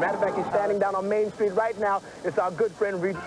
Matter of fact, he's standing down on Main Street right now. It's our good friend Reed.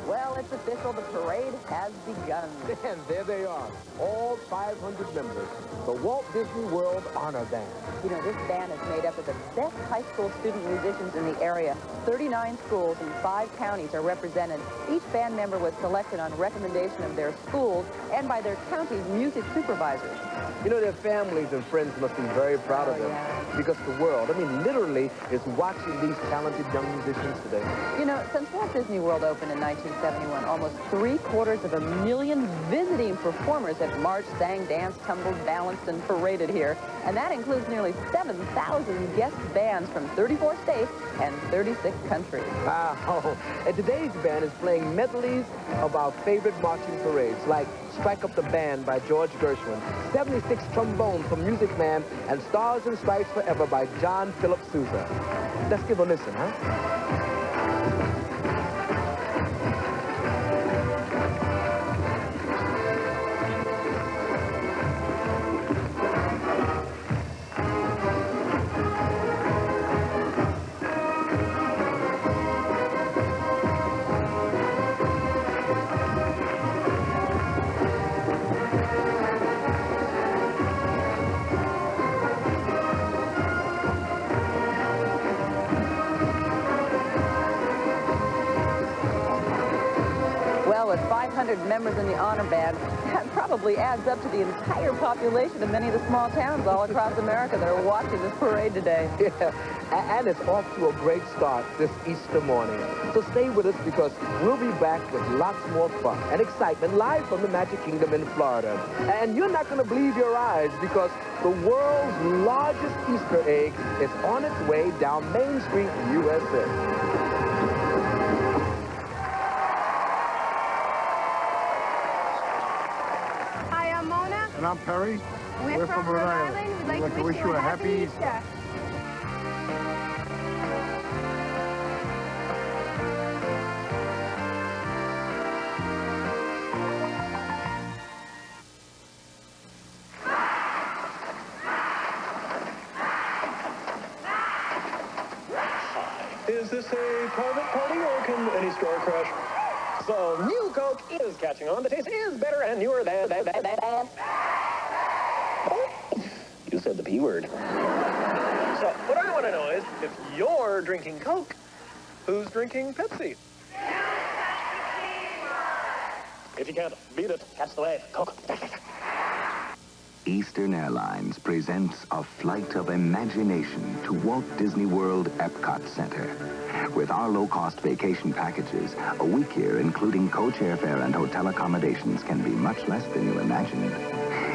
Well, it's official. The parade has begun. And there they are, all 500 members. The Walt Disney World Honor Band. You know, this band is made up of the best high school student musicians in the area. 39 schools in 5 counties are represented. Each band member was selected on recommendation of their schools and by their county's music supervisors. You know, their families and friends must be very proud of them. Yeah. Because the world, I mean, literally, is watching these talented young musicians today. You know, since Walt Disney World opened in 1971, almost 750,000 visiting performers have marched, sang, danced, tumbled, balanced, and paraded here. And that includes nearly 7,000 guest bands from 34 states and 36 countries. Wow. And today's band is playing medleys of our favorite marching parades, like Strike Up the Band by George Gershwin, 76 Trombones from Music Man, and Stars and Stripes Forever by John Philip Sousa. Let's give a listen, huh? With 500 members in the honor band, that probably adds up to the entire population of many of the small towns all across America that are watching this parade today. Yeah, and it's off to a great start this Easter morning. So stay with us because we'll be back with lots more fun and excitement live from the Magic Kingdom in Florida. And you're not going to believe your eyes because the world's largest Easter egg is on its way down Main Street, USA. And I'm Perry. We're from Rhode Island. We'd like to wish you a happy Easter. Is this a private party or can any store crash? So, new Coke is catching on. The taste is better and newer than. You said the P word. So, what I want to know is, if you're drinking Coke, who's drinking Pepsi? If you can't beat it, catch the wave. Coke. Eastern Airlines presents a flight of imagination to Walt Disney World Epcot Center. With our low-cost vacation packages, a week here, including coach airfare and hotel accommodations, can be much less than you imagined.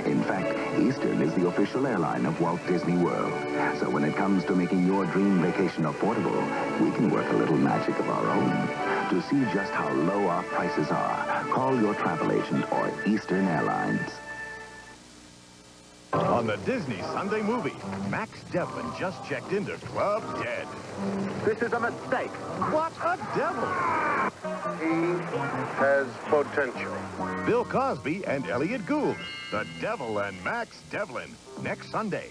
In fact, Eastern is the official airline of Walt Disney World. So when it comes to making your dream vacation affordable, we can work a little magic of our own. To see just how low our prices are, call your travel agent or Eastern Airlines. On the Disney Sunday movie, Max Devlin just checked into Club Dead. This is a mistake. What a devil! He has potential. Bill Cosby and Elliot Gould, the Devil and Max Devlin, next Sunday.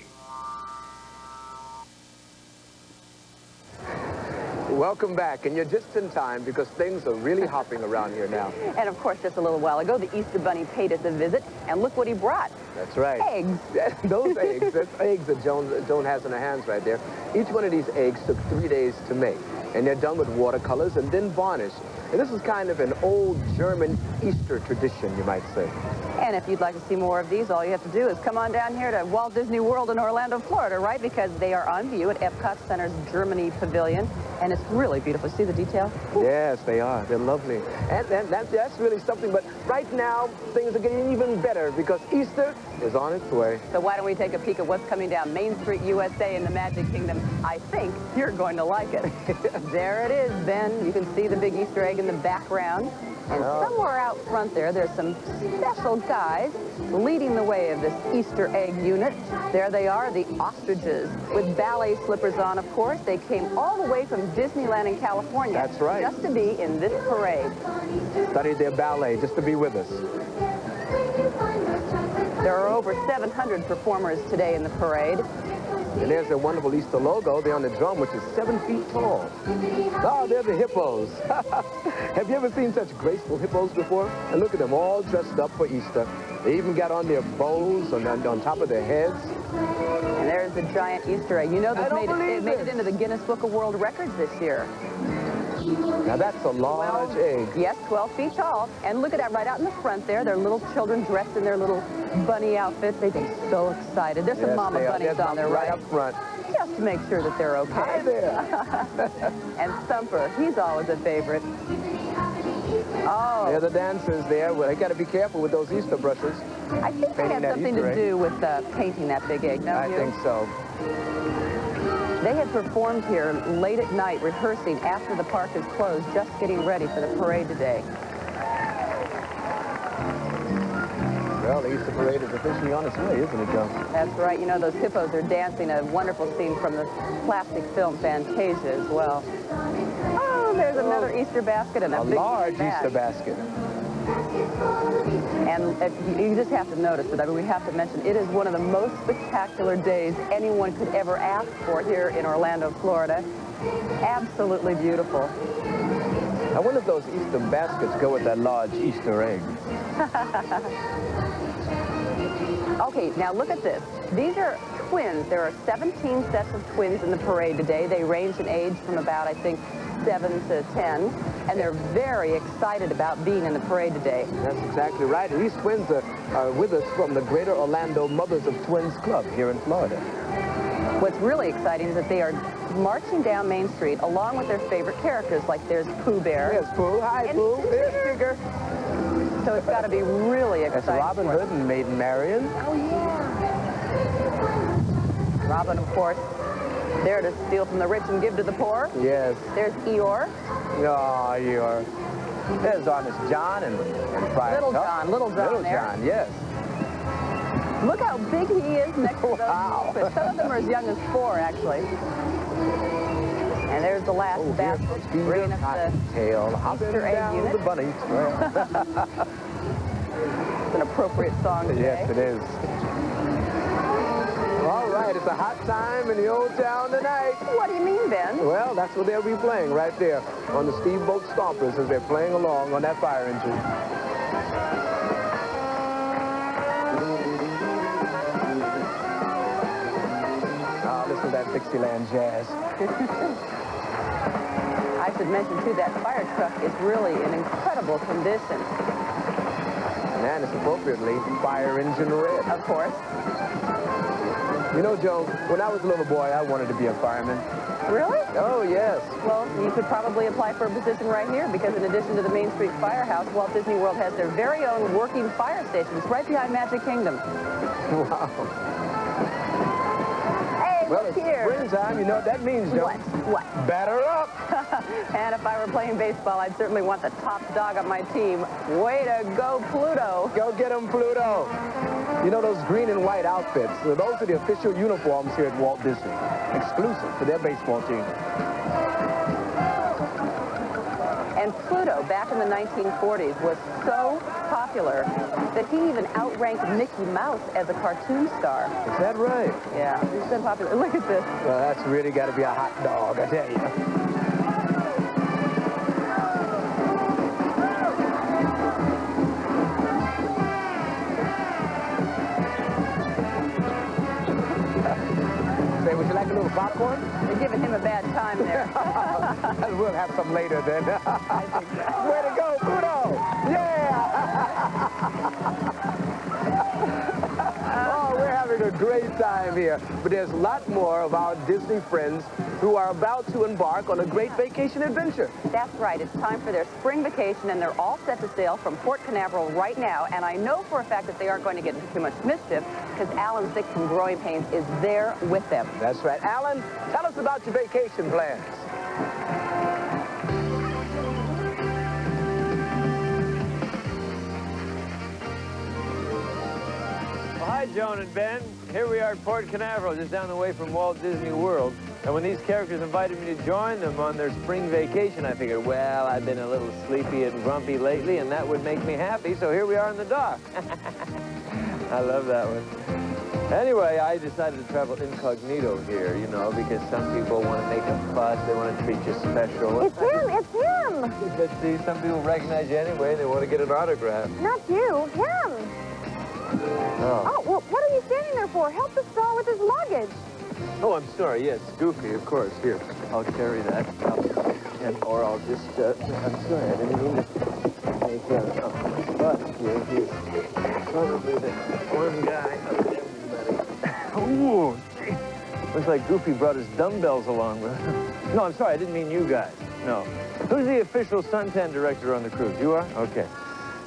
Welcome back, and you're just in time because things are really hopping around here now. And of course, just a little while ago, the Easter Bunny paid us a visit, and look what he brought. That's right. Eggs. Those eggs, that's eggs that Joan has in her hands right there. Each one of these eggs took 3 days to make, and they're done with watercolors and then varnished. And this is kind of an old German Easter tradition, you might say. And if you'd like to see more of these, all you have to do is come on down here to Walt Disney World in Orlando, Florida, right? Because they are on view at Epcot Center's Germany Pavilion. And it's really beautiful. See the detail? Yes, they are. They're lovely. And that's really something. But right now, things are getting even better because Easter is on its way. So why don't we take a peek at what's coming down Main Street, USA in the Magic Kingdom? I think you're going to like it. There it is, Ben. You can see the big Easter egg in the background. And somewhere out front there's some special guys leading the way of this Easter egg unit. There they are, the ostriches, with ballet slippers on, of course. They came all the way from Disneyland in California. That's right. Just to be in this parade. Studied their ballet just to be with us. There are over 700 performers today in the parade. And there's their wonderful Easter logo there on the drum, which is 7 feet tall. Oh, they're the hippos. Have you ever seen such graceful hippos before? And look at them, all dressed up for Easter. They even got on their bows on top of their heads. And there's the giant Easter egg. You know, this made it into the Guinness Book of World Records this year. Now that's a large egg. Yes, 12 feet tall. And look at that right out in the front there. They're little children dressed in their little bunny outfits. They'd be so excited. There's some mama bunnies on there, right up front. Just to make sure that they're okay. Hi there. And Thumper, he's always a favorite. Oh. They're the dancers there. Well, they got to be careful with those Easter brushes. I think they have something to do with painting that big egg, don't you? I think so. They had performed here late at night, rehearsing after the park is closed, just getting ready for the parade today. Well, the Easter parade is officially on its way, isn't it, Joe? That's right. You know, those hippos are dancing, a wonderful scene from the plastic film Fantasia as well. Oh, there's another Easter basket and a big large bag. Easter basket. And you just have to notice it. I mean, we have to mention, it is one of the most spectacular days anyone could ever ask for here in Orlando, Florida. Absolutely beautiful. I wonder if those Easter baskets go with that large Easter egg. Okay, now look at this. These are twins. There are 17 sets of twins in the parade today. They range in age from about, I think, 7 to 10. And they're very excited about being in the parade today. That's exactly right. And these twins are with us from the Greater Orlando Mothers of Twins Club here in Florida. What's really exciting is that they are marching down Main Street along with their favorite characters, like there's Pooh Bear. There's Pooh. Hi, and Pooh. There's Tigger. So it's got to be really exciting. That's Robin Hood and Maiden Marian. Oh, yeah. Robin, of course, there to steal from the rich and give to the poor. Yes. There's Eeyore. Oh, Eeyore. There's Honest John and Friar Little Tuck. John, Little John Little there. John, yes. Look how big he is next to those. Wow. But some of them are as young as 4, actually. And there's the last basket, bringing us the tail, Easter egg unit. the bunny. It's an appropriate song today. Yes, it is. All right, it's a hot time in the old town tonight. What do you mean, Ben? Well, that's what they'll be playing right there on the Steamboat Stompers as they're playing along on that fire engine. Oh, listen to that Dixieland jazz. I should mention, too, that fire truck is really in incredible condition. And it's appropriately fire engine red. Of course. You know, Joe, when I was a little boy, I wanted to be a fireman. Really? Oh, yes. Well, you could probably apply for a position right here because in addition to the Main Street Firehouse, Walt Disney World has their very own working fire station. It's right behind Magic Kingdom. Wow. Hey, Well, look it's here. springtime. You know what that means, Joe? What? Batter up. And if I were playing baseball, I'd certainly want the top dog on my team. Way to go, Pluto. Go get him, Pluto. You know those green and white outfits? Those are the official uniforms here at Walt Disney. Exclusive to their baseball team. And Pluto, back in the 1940s, was so popular that he even outranked Mickey Mouse as a cartoon star. Is that right? Yeah, he's so popular. Look at this. Well, that's really got to be a hot dog, I tell you. Say, would you like a little popcorn? They're giving him a bad time there. We'll have some later then. I think so. Way to go, Pluto! Yeah! Oh, we're having a great time here. But there's a lot more of our Disney friends who are about to embark on a great vacation adventure. That's right. It's time for their spring vacation, and they're all set to sail from Port Canaveral right now. And I know for a fact that they aren't going to get into too much mischief because Alan Sick from Growing Pains is there with them. That's right. Alan, tell us about your vacation plans. Well, hi, Joan and Ben. Here we are at Port Canaveral, just down the way from Walt Disney World. And when these characters invited me to join them on their spring vacation, I figured, well, I've been a little sleepy and grumpy lately, and that would make me happy, so here we are in the dock. I love that one. Anyway, I decided to travel incognito here, you know, because some people want to make a fuss. They want to treat you special. It's him! It's him! But see, some people recognize you anyway. They want to get an autograph. Not you, him! Oh, well, what are you standing there for? Help the star with his luggage. Oh, I'm sorry. Yes, Goofy, of course. Here, I'll carry that. Or I'll just, I'm sorry, I didn't mean to make a fuss here. He's probably the one guy of everybody. Oh, gee. Looks like Goofy brought his dumbbells along with him. No, I'm sorry, I didn't mean you guys. No. Who's the official suntan director on the cruise? You are? Okay.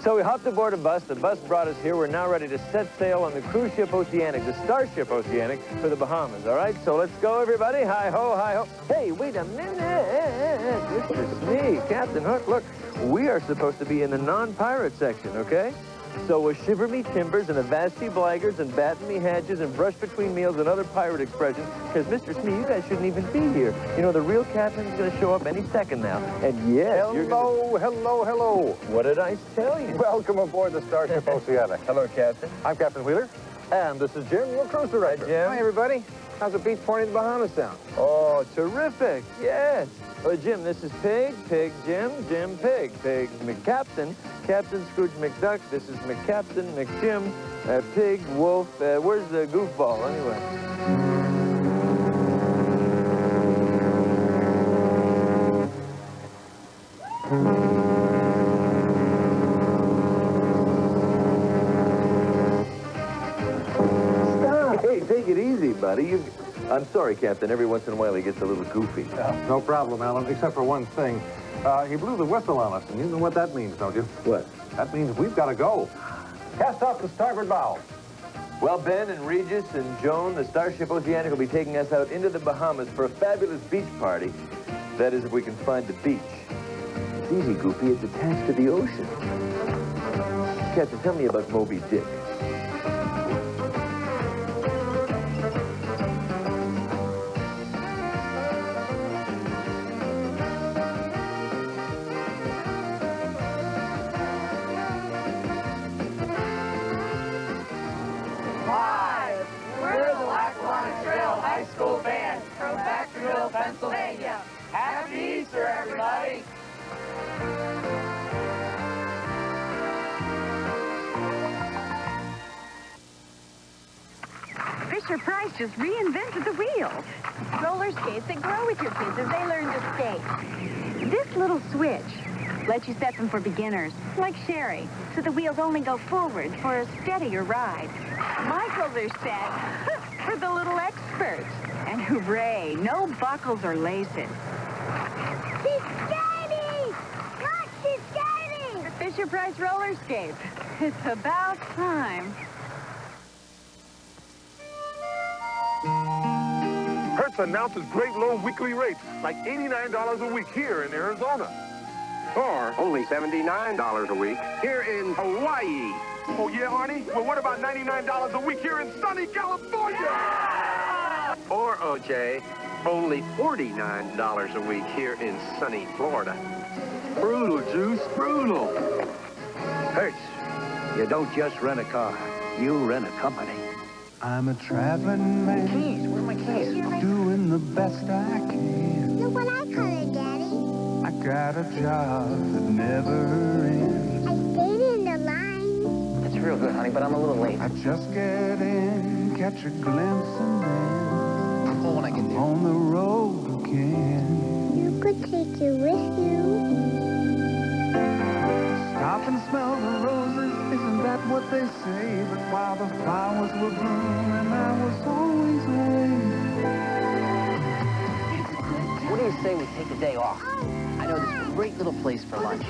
So we hopped aboard a bus. The bus brought us here. We're now ready to set sail on the cruise ship Oceanic, the Starship Oceanic, for the Bahamas, all right? So let's go, everybody. Hi-ho, hi-ho. Hey, wait a minute. This is me, Captain Hook. Look, we are supposed to be in the non-pirate section, okay? So with shiver me timbers and avast-y blaggers and batten me hedges and brush between meals and other pirate expressions, because Mr. Smee, you guys shouldn't even be here. You know, the real captain's going to show up any second now. And yes, Hello. What did I tell you? Welcome aboard the Starship Oceanic. Hello, Captain. I'm Captain Wheeler, and this is Jim, your cruise director. Hi, Jim. Hi, everybody. How's the beach party in the Bahamas sound? Oh, terrific. Yes. Well, Jim, this is Pig, Jim, Pig, McCaptain, Captain Scrooge McDuck. This is McCaptain, McJim, Pig, Wolf. Where's the goofball, anyway? Stop. Hey, take it easy, buddy. I'm sorry, Captain. Every once in a while he gets a little goofy. No problem, Alan, except for one thing. He blew the whistle on us, and you know what that means, don't you? What? That means we've got to go. Cast off the starboard bow. Well, Ben and Regis and Joan, the Starship Oceanic will be taking us out into the Bahamas for a fabulous beach party. That is, if we can find the beach. It's easy, Goofy. It's attached to the ocean. Captain, tell me about Moby Dick. Pennsylvania. Happy Easter, everybody! Fisher-Price just reinvented the wheels. Roller skates that grow with your kids as they learn to skate. This little switch lets you set them for beginners, like Sherry, so the wheels only go forward for a steadier ride. Michael's are set for the little experts. And hooray, no buckles or laces. She's skating! Look, she's skating! The Fisher-Price roller skates. It's about time. Hertz announces great low weekly rates, like $89 a week here in Arizona. Or only $79 a week here in Hawaii. Oh, yeah, Arnie? Well, what about $99 a week here in sunny California? Yeah! Or, OJ, only $49 a week here in sunny Florida. Brutal, Juice, brutal. Hertz, you don't just rent a car, you rent a company. I'm a traveling man. Keys, where are my keys? Doing the best I can. Look what I colored, Daddy. I got a job that never ends. I stayed in the line. It's real good, honey, but I'm a little late. I just get in, catch a glimpse, and then When I get there. on the road again. You could take you with you. Stop and smell the roses, isn't that what they say? But while the flowers were blooming, I was always away. What do you say we take a day off? I know this great little place for lunch.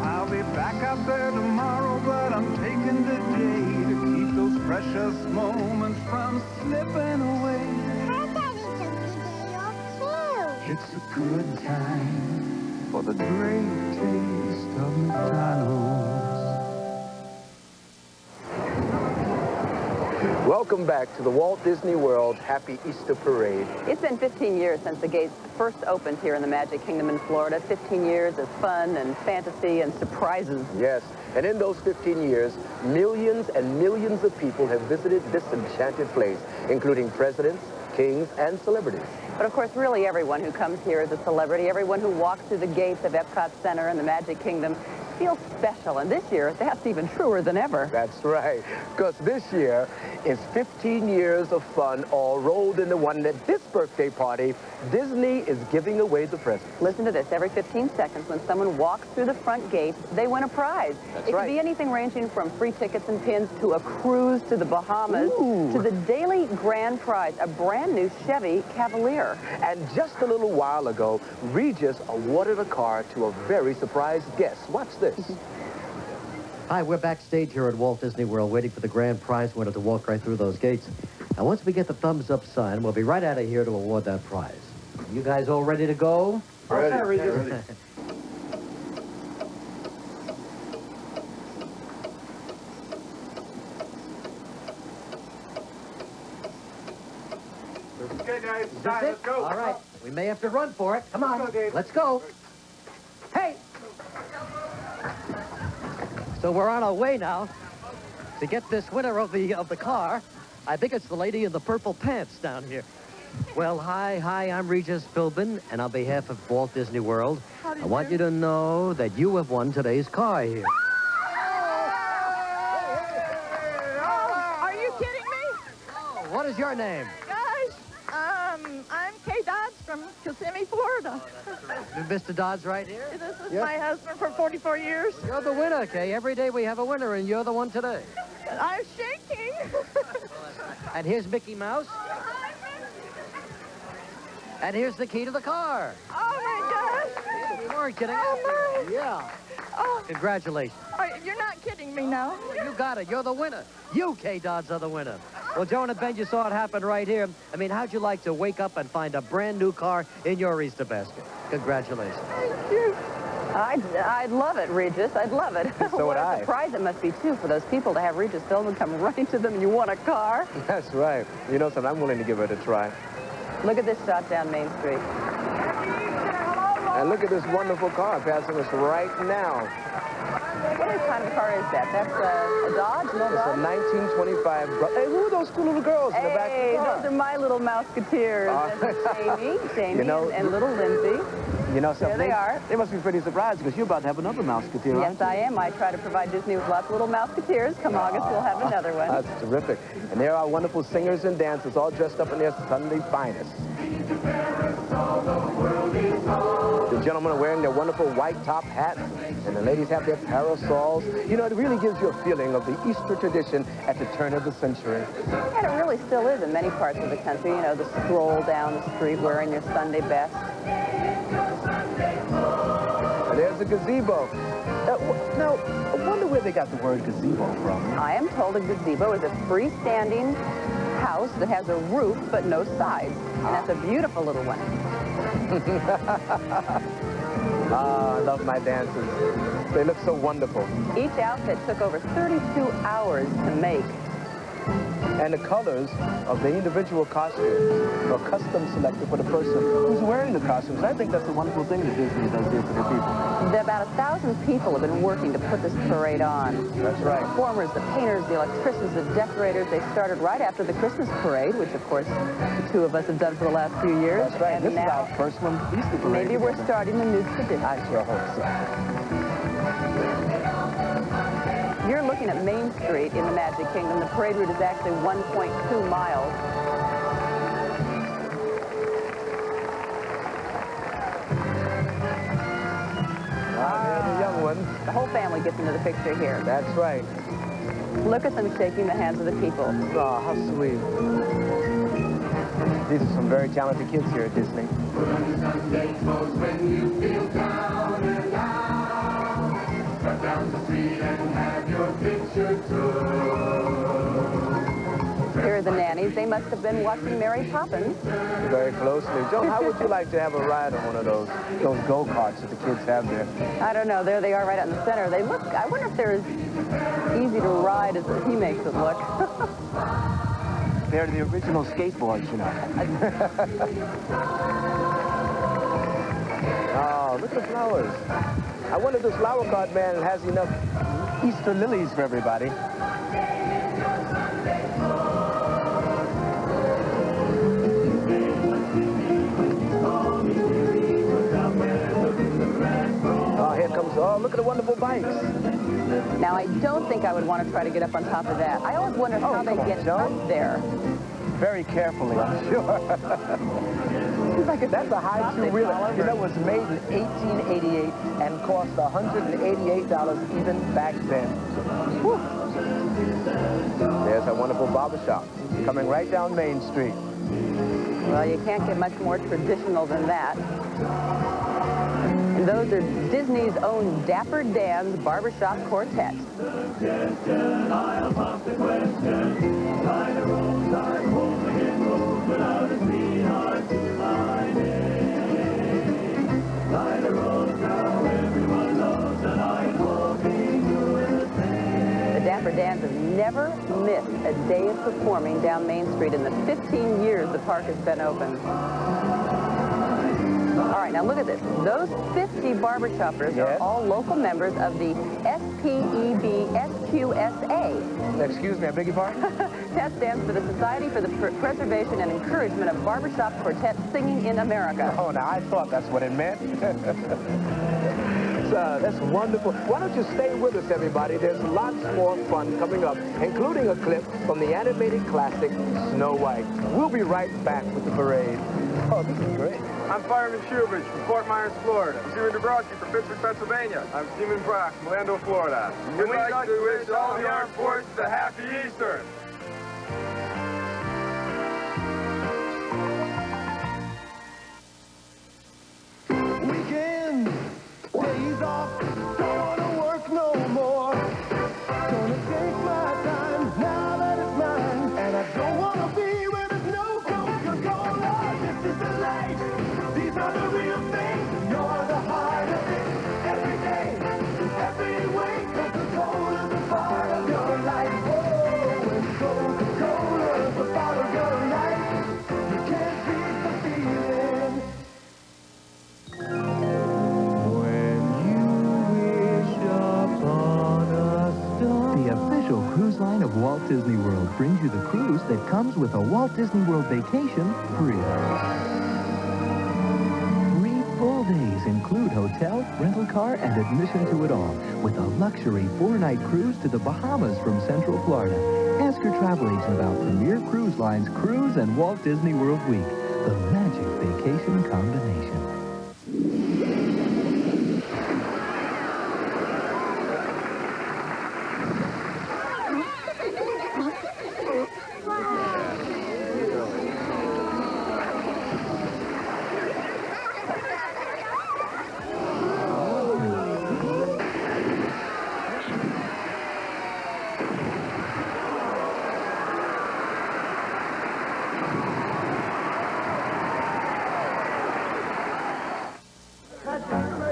I'll be back out there tomorrow, but I'm taking the day to keep those precious moments from slipping away. Her daddy took the day off, too. It's a good time for the great taste of McDonald's. Welcome back to the Walt Disney World Happy Easter Parade. It's been 15 years since the gates first opened here in the Magic Kingdom in Florida. 15 years of fun and fantasy and surprises. Yes, and in those 15 years, millions and millions of people have visited this enchanted place, including presidents, kings, and celebrities. But of course, really everyone who comes here is a celebrity. Everyone who walks through the gates of Epcot Center and the Magic Kingdom feels special. And this year, that's even truer than ever. That's right, because this year is 15 years of fun all rolled into one. At this birthday party, Disney is giving away the presents. Listen to this. Every 15 seconds, when someone walks through the front gate, they win a prize. That's it right. could be anything ranging from free tickets and pins to a cruise to the Bahamas to the daily grand prize, a brand new Chevy Cavalier. And just a little while ago, Regis awarded a car to a very surprised guest. Watch this. Hi, we're backstage here at Walt Disney World waiting for the grand prize winner to walk right through those gates. And once we get the thumbs up sign, we'll be right out of here to award that prize. You guys all ready to go? Ready. Okay, guys, Is this it? let's go. All right. We may have to run for it. Come on. Let's go. Hey! So we're on our way now to get this winner of the car. I think it's the lady in the purple pants down here. Well, hi, I'm Regis Philbin, and on behalf of Walt Disney World, I want you to know that you have won today's car here. Are you kidding me? Oh, what is your name? Gosh, I'm Kay Dodds from Kissimmee, Florida. Mr. Dodds right here? This is Yep. my husband for 44 years. You're the winner, Kay. Every day we have a winner, and you're the one today. I'm shaking. And here's Mickey Mouse. And here's the key to the car. Oh, my gosh. We weren't kidding. Oh, my. Yeah. Oh, Congratulations. you're not kidding me now. You got it. You're the winner. You, Kay Dodds, are the winner. Well, Joan and Ben, you saw it happen right here. I mean, how'd you like to wake up and find a brand new car in your Easter basket? Congratulations. Thank you. I'd love it, Regis. I'd love it. So would What I. a surprise it must be, too, for those people to have Regis Philbin come running to them and you want a car. That's right. You know something, I'm willing to give it a try. Look at this shot down Main Street. And look at this wonderful car passing us right now. What kind of car is that? That's a Dodge? No It's a Dodge? 1925... Hey, who are those two little girls in the back of Hey, the car? those are my little Mouseketeers. That's Jamie You know, and little Lindsay. You know something? There they are. They must be pretty surprised because you're about to have another Mouseketeer, Yes, I am. I try to provide Disney with lots of little Mouseketeers. Come August, we'll have another one. That's terrific. And there are wonderful singers and dancers all dressed up in their Sunday finest. The gentlemen are wearing their wonderful white top hats, and the ladies have their parasols. You know, it really gives you a feeling of the Easter tradition at the turn of the century. And it really still is in many parts of the country. You know, the stroll down the street wearing your Sunday best. There's a gazebo. Now, I wonder where they got the word gazebo from. I am told a gazebo is a freestanding house that has a roof but no sides. And that's a beautiful little one. I love my dancers. They look so wonderful. Each outfit took over 32 hours to make. And the colors of the individual costumes are custom selected for the person who's wearing the costumes. I think that's a wonderful thing that Disney does here for the people. About 1,000 people have been working to put this parade on. That's right. The performers, the painters, the electricians, the decorators, they started right after the Christmas parade, which, of course, the two of us have done for the last few years. That's right. And This is now, our first one, Easter parade. maybe we're starting a new tradition. I sure hope so. You're looking at Main Street in the Magic Kingdom. The parade route is actually 1.2 miles. The young ones. The whole family gets into the picture here. That's right. Look at them shaking the hands of the people. Oh, how sweet. These are some very talented kids here at Disney. Here are the nannies. They must have been watching Mary Poppins. Very closely. Joan, how would you like to have a ride on one of those go-karts that the kids have there? I don't know. There they are right out in the center. They look, I wonder if they're as easy to ride as he makes it look. They're the original skateboards, you know. Oh, look at the flowers. I wonder if this flower cart man has enough Easter lilies for everybody. Oh, here comes, oh, look at the wonderful bikes. Now, I don't think I would want to try to get up on top of that. I always wonder how they get up there. Very carefully, I'm sure. That's a high two-wheeler. You know, it was made in 1888 and cost $188 even back then. Whew. There's a wonderful barbershop coming right down Main Street. Well, you can't get much more traditional than that. And those are Disney's own Dapper Dan's Barbershop Quartet. The Dapper Dans have never missed a day of performing down Main Street in the 15 years the park has been open. All right, now look at this. Those 50 barbershoppers are all local members of the SPEB-SQSA. Excuse me, I beg your pardon? That stands for the Society for the Preservation and Encouragement of Barbershop Quartet Singing in America. Oh, now I thought that's what it meant. That's wonderful. Why don't you stay with us, everybody? There's lots more fun coming up, including a clip from the animated classic Snow White. We'll be right back with the parade. Oh, this is great. I'm Fireman Shubich from Fort Myers, Florida. I'm Stephen Dabrowski from Pittsburgh, Pennsylvania. I'm Stephen Brock from Orlando, Florida. We'd like to wish all the armed forces a happy Easter. Weekend, days off, don't wanna work no more. Gonna take my time now that it's mine, and I don't wanna be where there's no Coca-Cola. This is the life, these are the real things. You're the heart of it, every day, every way. Coca-Cola's a part of your life. Oh, when Coca-Cola's a part of your life, you can't beat the feeling. The official cruise line of Walt Disney World brings you the cruise that comes with a Walt Disney World vacation free. 3 full days include hotel, rental car, and admission to it all, with a luxury 4-night cruise to the Bahamas from Central Florida. Ask your travel agent about Premier Cruise Line's Cruise and Walt Disney World Week, the magic vacation combination.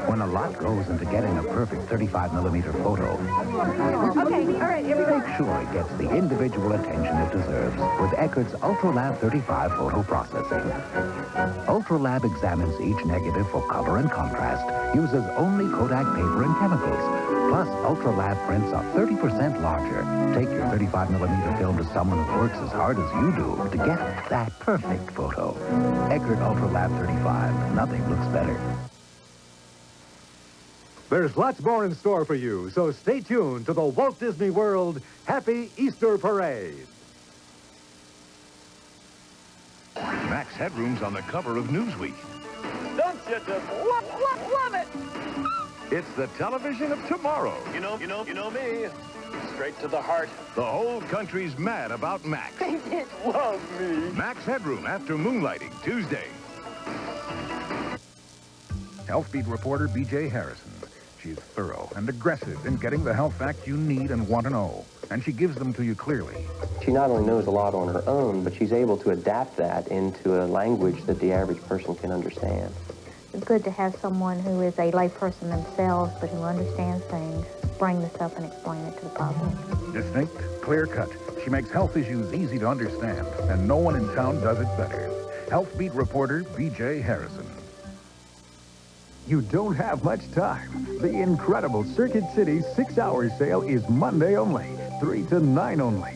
When a lot goes into getting a perfect 35mm photo, Okay, all right, here we go. make sure it gets the individual attention it deserves with Eckerd's UltraLab 35 photo processing. UltraLab examines each negative for color and contrast, uses only Kodak paper and chemicals. Plus, UltraLab prints are 30% larger. Take your 35mm film to someone who works as hard as you do to get that perfect photo. Eckerd UltraLab 35. Nothing looks better. There's lots more in store for you, so stay tuned to the Walt Disney World Happy Easter Parade. Max Headroom's on the cover of Newsweek. Don't you just love it? It's the television of tomorrow. You know me. Straight to the heart. The whole country's mad about Max. They just love me. Max Headroom after Moonlighting, Tuesday. Health Beat reporter B.J. Harrison. She's thorough and aggressive in getting the health facts you need and want to know. And she gives them to you clearly. She not only knows a lot on her own, but she's able to adapt that into a language that the average person can understand. It's good to have someone who is a layperson themselves, but who understands things, bring this up and explain it to the public. Distinct, clear-cut. She makes health issues easy to understand, and no one in town does it better. Health Beat reporter B.J. Harrison. You don't have much time. The incredible Circuit City 6-hour sale is Monday only, 3 to 9 only.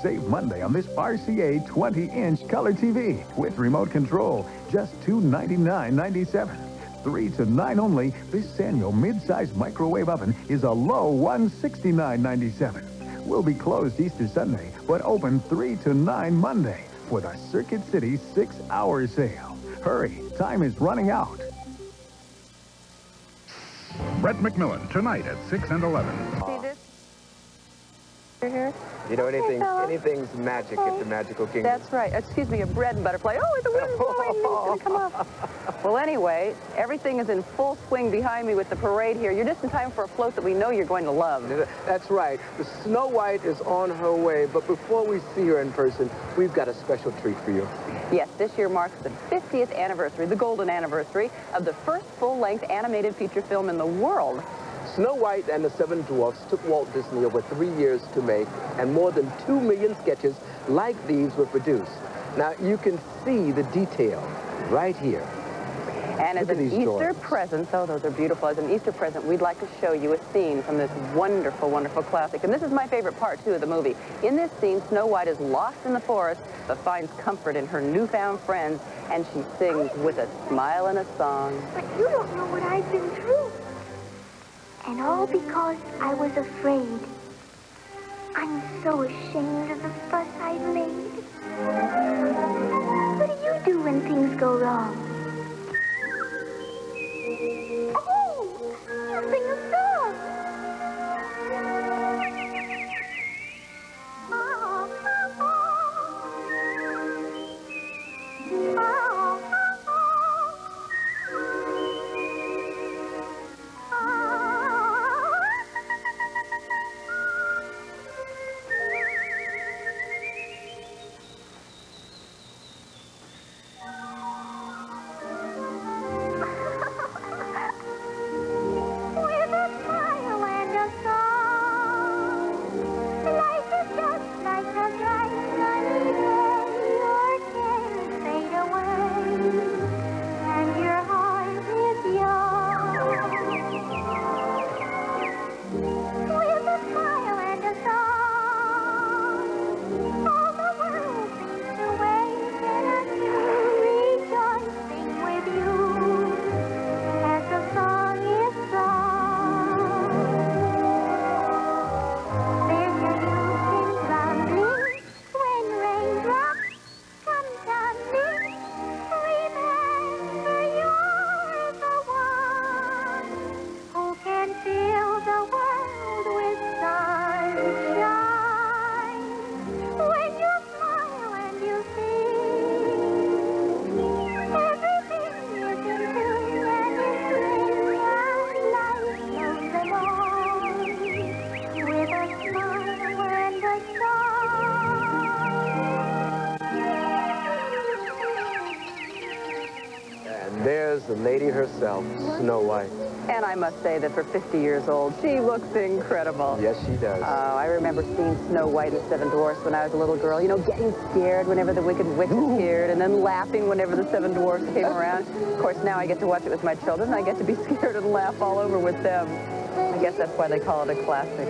Save Monday on this RCA 20-inch color TV with remote control, just $299.97. 3 to 9 only, this Sanyo mid-size microwave oven is a low $169.97. We'll be closed Easter Sunday, but open 3 to 9 Monday for the Circuit City 6-hour sale. Hurry, time is running out. Brett McMillan, tonight at 6 and 11. See this? Here? You know, anything's magic at the Magical Kingdom. That's right. Excuse me, a bread and butter plate. Oh, the wind's blowing. It's going to come off. Well, anyway, everything is in full swing behind me with the parade here. You're just in time for a float that we know you're going to love. That's right. The Snow White is on her way, but before we see her in person, we've got a special treat for you. Yes, this year marks the 50th anniversary, the golden anniversary, of the first full-length animated feature film in the world. Snow White and the Seven Dwarfs took Walt Disney over 3 years to make, and more than 2 million sketches like these were produced. Now, you can see the detail right here. And as an Easter present, oh, those are beautiful. As an Easter present, we'd like to show you a scene from this wonderful, wonderful classic. And this is my favorite part, too, of the movie. In this scene, Snow White is lost in the forest, but finds comfort in her newfound friends, and she sings with a smile and a song. But you don't know what I've been through. And all because I was afraid. I'm so ashamed of the fuss I've made. What do you do when things go wrong? Oh, you sing a song. There's the lady herself, Snow White. And I must say that for 50 years old, she looks incredible. Yes, she does. Oh, I remember seeing Snow White and the Seven Dwarfs when I was a little girl. You know, getting scared whenever the Wicked Witch appeared, and then laughing whenever the Seven Dwarfs came around. Of course, now I get to watch it with my children. I get to be scared and laugh all over with them. I guess that's why they call it a classic.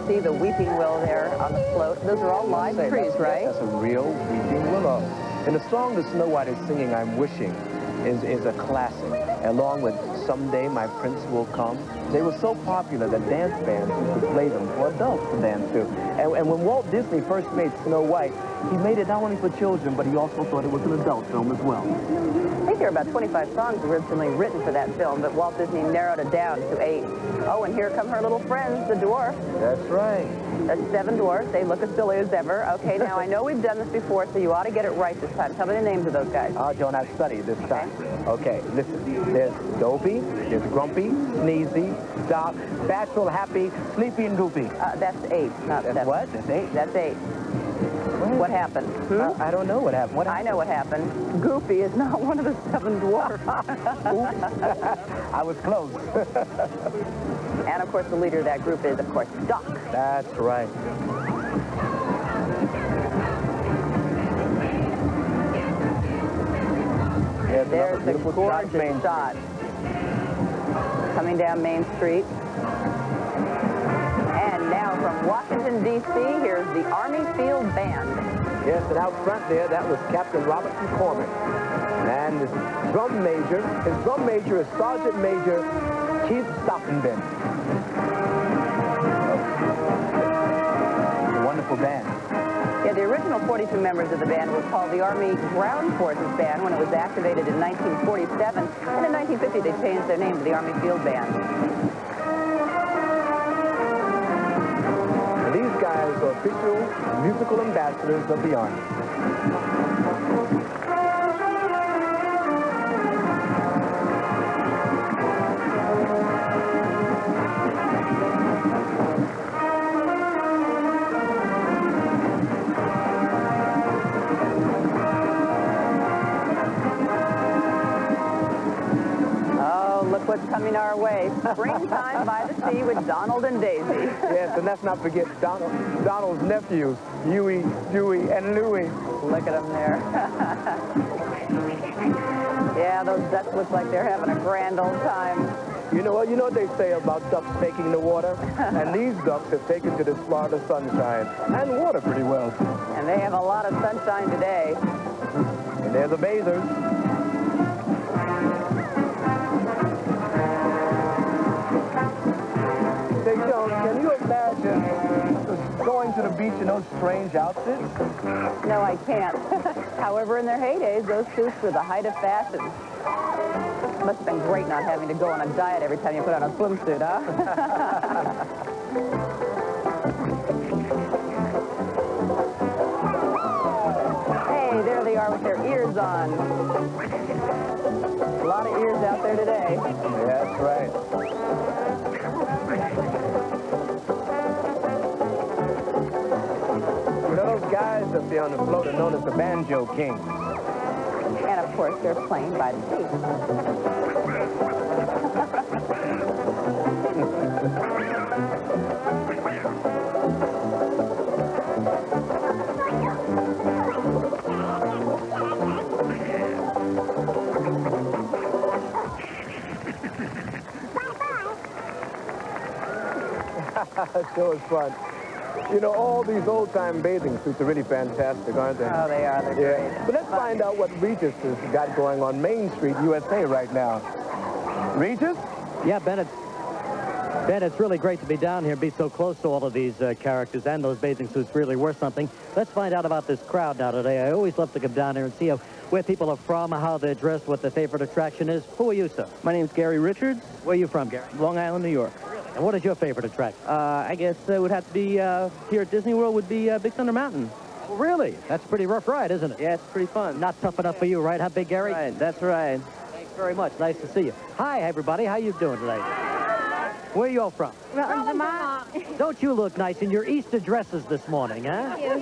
See the weeping willow there on the float. Those are all live trees, right? That's a real weeping willow. And the song that Snow White is singing, I'm Wishing, is a classic, along with Someday My Prince Will Come. They were so popular that dance bands used to play them for adults to dance to. And when Walt Disney first made Snow White, he made it not only for children, but he also thought it was an adult film as well. I think there are about 25 songs originally written for that film, but Walt Disney narrowed it down to 8. Oh, and here come her little friends, the dwarfs. That's right. That's 7 dwarfs. They look as silly as ever. Okay, now I know we've done this before, so you ought to get it right this time. Tell me the names of those guys. Joan, I've studied this time. Okay, listen. There's Dopey, there's Grumpy, Sneezy, Doc, Bashful, Happy, Sleepy, and Goofy. That's 8, not 7. What? That's 8? That's 8. What happened? I don't know what happened. I know what happened. Goofy is not one of the 7 dwarfs. I was close. And, of course, the leader of that group is, of course, Doc. That's right. There's the gorgeous shot coming down Main Street. And now from Washington, D.C., here's the Army Field Band. Yes, and out front there, that was Captain Robert McCormick. And his drum major is Sergeant Major Keith Stoppenben. A wonderful band. Yeah, the original 42 members of the band were called the Army Ground Forces Band when it was activated in 1947. And in 1950, they changed their name to the Army Field Band. And these guys are official musical ambassadors of the Army. What's coming our way. Springtime by the Sea with Donald and Daisy. Yes, and let's not forget Donald's nephews, Huey, Dewey, and Louie. Look at them there. Yeah, those ducks look like they're having a grand old time. You know what they say about ducks taking the water? And these ducks have taken to this Florida sunshine and water pretty well. And they have a lot of sunshine today. And they're the bathers. Say, Joan, can you imagine going to the beach in those strange outfits? No, I can't. However, in their heydays, those suits were the height of fashion. Must have been great not having to go on a diet every time you put on a swimsuit, huh? Hey, there they are with their ears on. A lot of ears out there today. Yeah, that's right. You know, those guys up there on the float are known as the Banjo Kings. And, of course, they're playing by the sea. That sure is fun. You know, all these old-time bathing suits are really fantastic, aren't they? Oh, they are. They're great. But let's find out what Regis has got going on Main Street, USA right now. Regis? Yeah, Ben, it's really great to be down here and be so close to all of these characters, and those bathing suits really were something. Let's find out about this crowd now today. I always love to come down here and see where people are from, how they're dressed, what their favorite attraction is. Who are you, sir? My name's Gary Richards. Where are you from, Gary? Long Island, New York. And what is your favorite attraction? I guess it would have to be, here at Disney World, would be Big Thunder Mountain. Well, really? That's a pretty rough ride, isn't it? Yeah, it's pretty fun. Not tough enough for you, right? Huh, Big Gary? Right, that's right. Thanks very much. Nice to see you. Hi, everybody. How you doing today? Where are you all from? Vermont. Don't you look nice in your Easter dresses this morning, huh? Yes.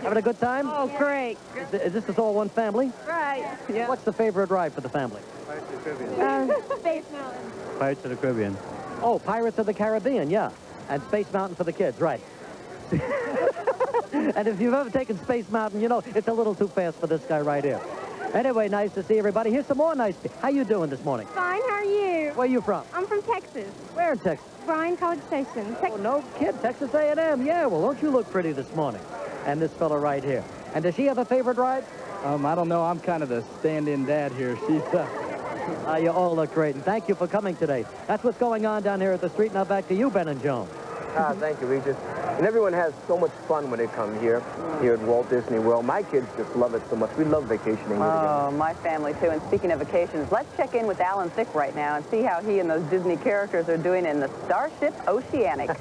Having a good time? Oh, great. Is this all one family? Right. Yeah. What's the favorite ride for the family? Space Mountain. Pirates of the Caribbean. Oh, Pirates of the Caribbean, yeah. And Space Mountain for the kids, right. And if you've ever taken Space Mountain, you know, it's a little too fast for this guy right here. Anyway, nice to see everybody. Here's some more nice people. How you doing this morning? Fine, how are you? Where are you from? I'm from Texas. Where in Texas? Bryan College Station. Oh, no kid, Texas A&M. Yeah, well, don't you look pretty this morning? And this fella right here. And does she have a favorite ride? I don't know. I'm kind of the stand-in dad here. You all look great, and thank you for coming today. That's what's going on down here at the street. Now back to you, Ben and Joan. Thank you, Regis. And everyone has so much fun when they come here at Walt Disney World. My kids just love it so much. We love vacationing here together. Oh, my family, too. And speaking of vacations, let's check in with Alan Thicke right now and see how he and those Disney characters are doing in the Starship Oceanic.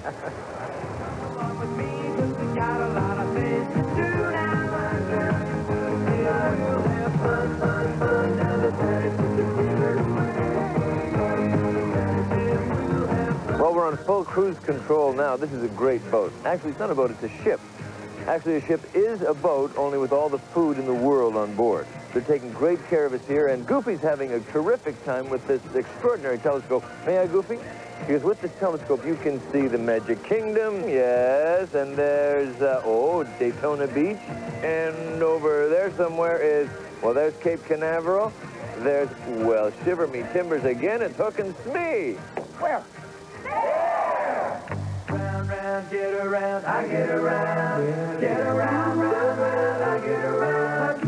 Well, we're on full cruise control now. This is a great boat. Actually, it's not a boat, it's a ship. Actually, a ship is a boat, only with all the food in the world on board. They're taking great care of us here, and Goofy's having a terrific time with this extraordinary telescope. May I, Goofy? Because with this telescope, you can see the Magic Kingdom, yes, and there's, Daytona Beach, and over there somewhere is, well, there's Cape Canaveral. There's, well, shiver me timbers again, it's Hook and Smee. Where? Round, round, get around, I get around. Yeah. Get around, round, round, I get around.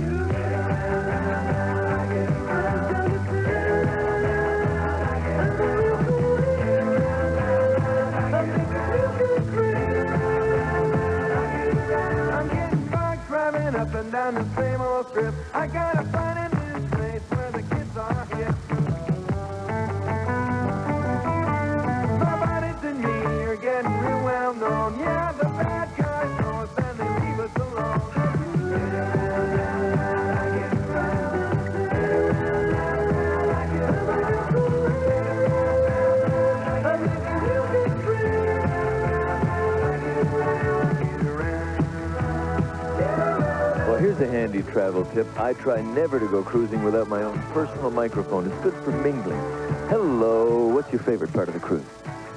I'm getting bugs driving up and down the same old strip. I gotta find a new place where the kids are hip. Getting real well known. Yeah, the bad guys know us and they leave us alone. Well, here's a handy travel tip. I try never to go cruising without my own personal microphone. It's good for mingling. Hello, what's your favorite part of the cruise?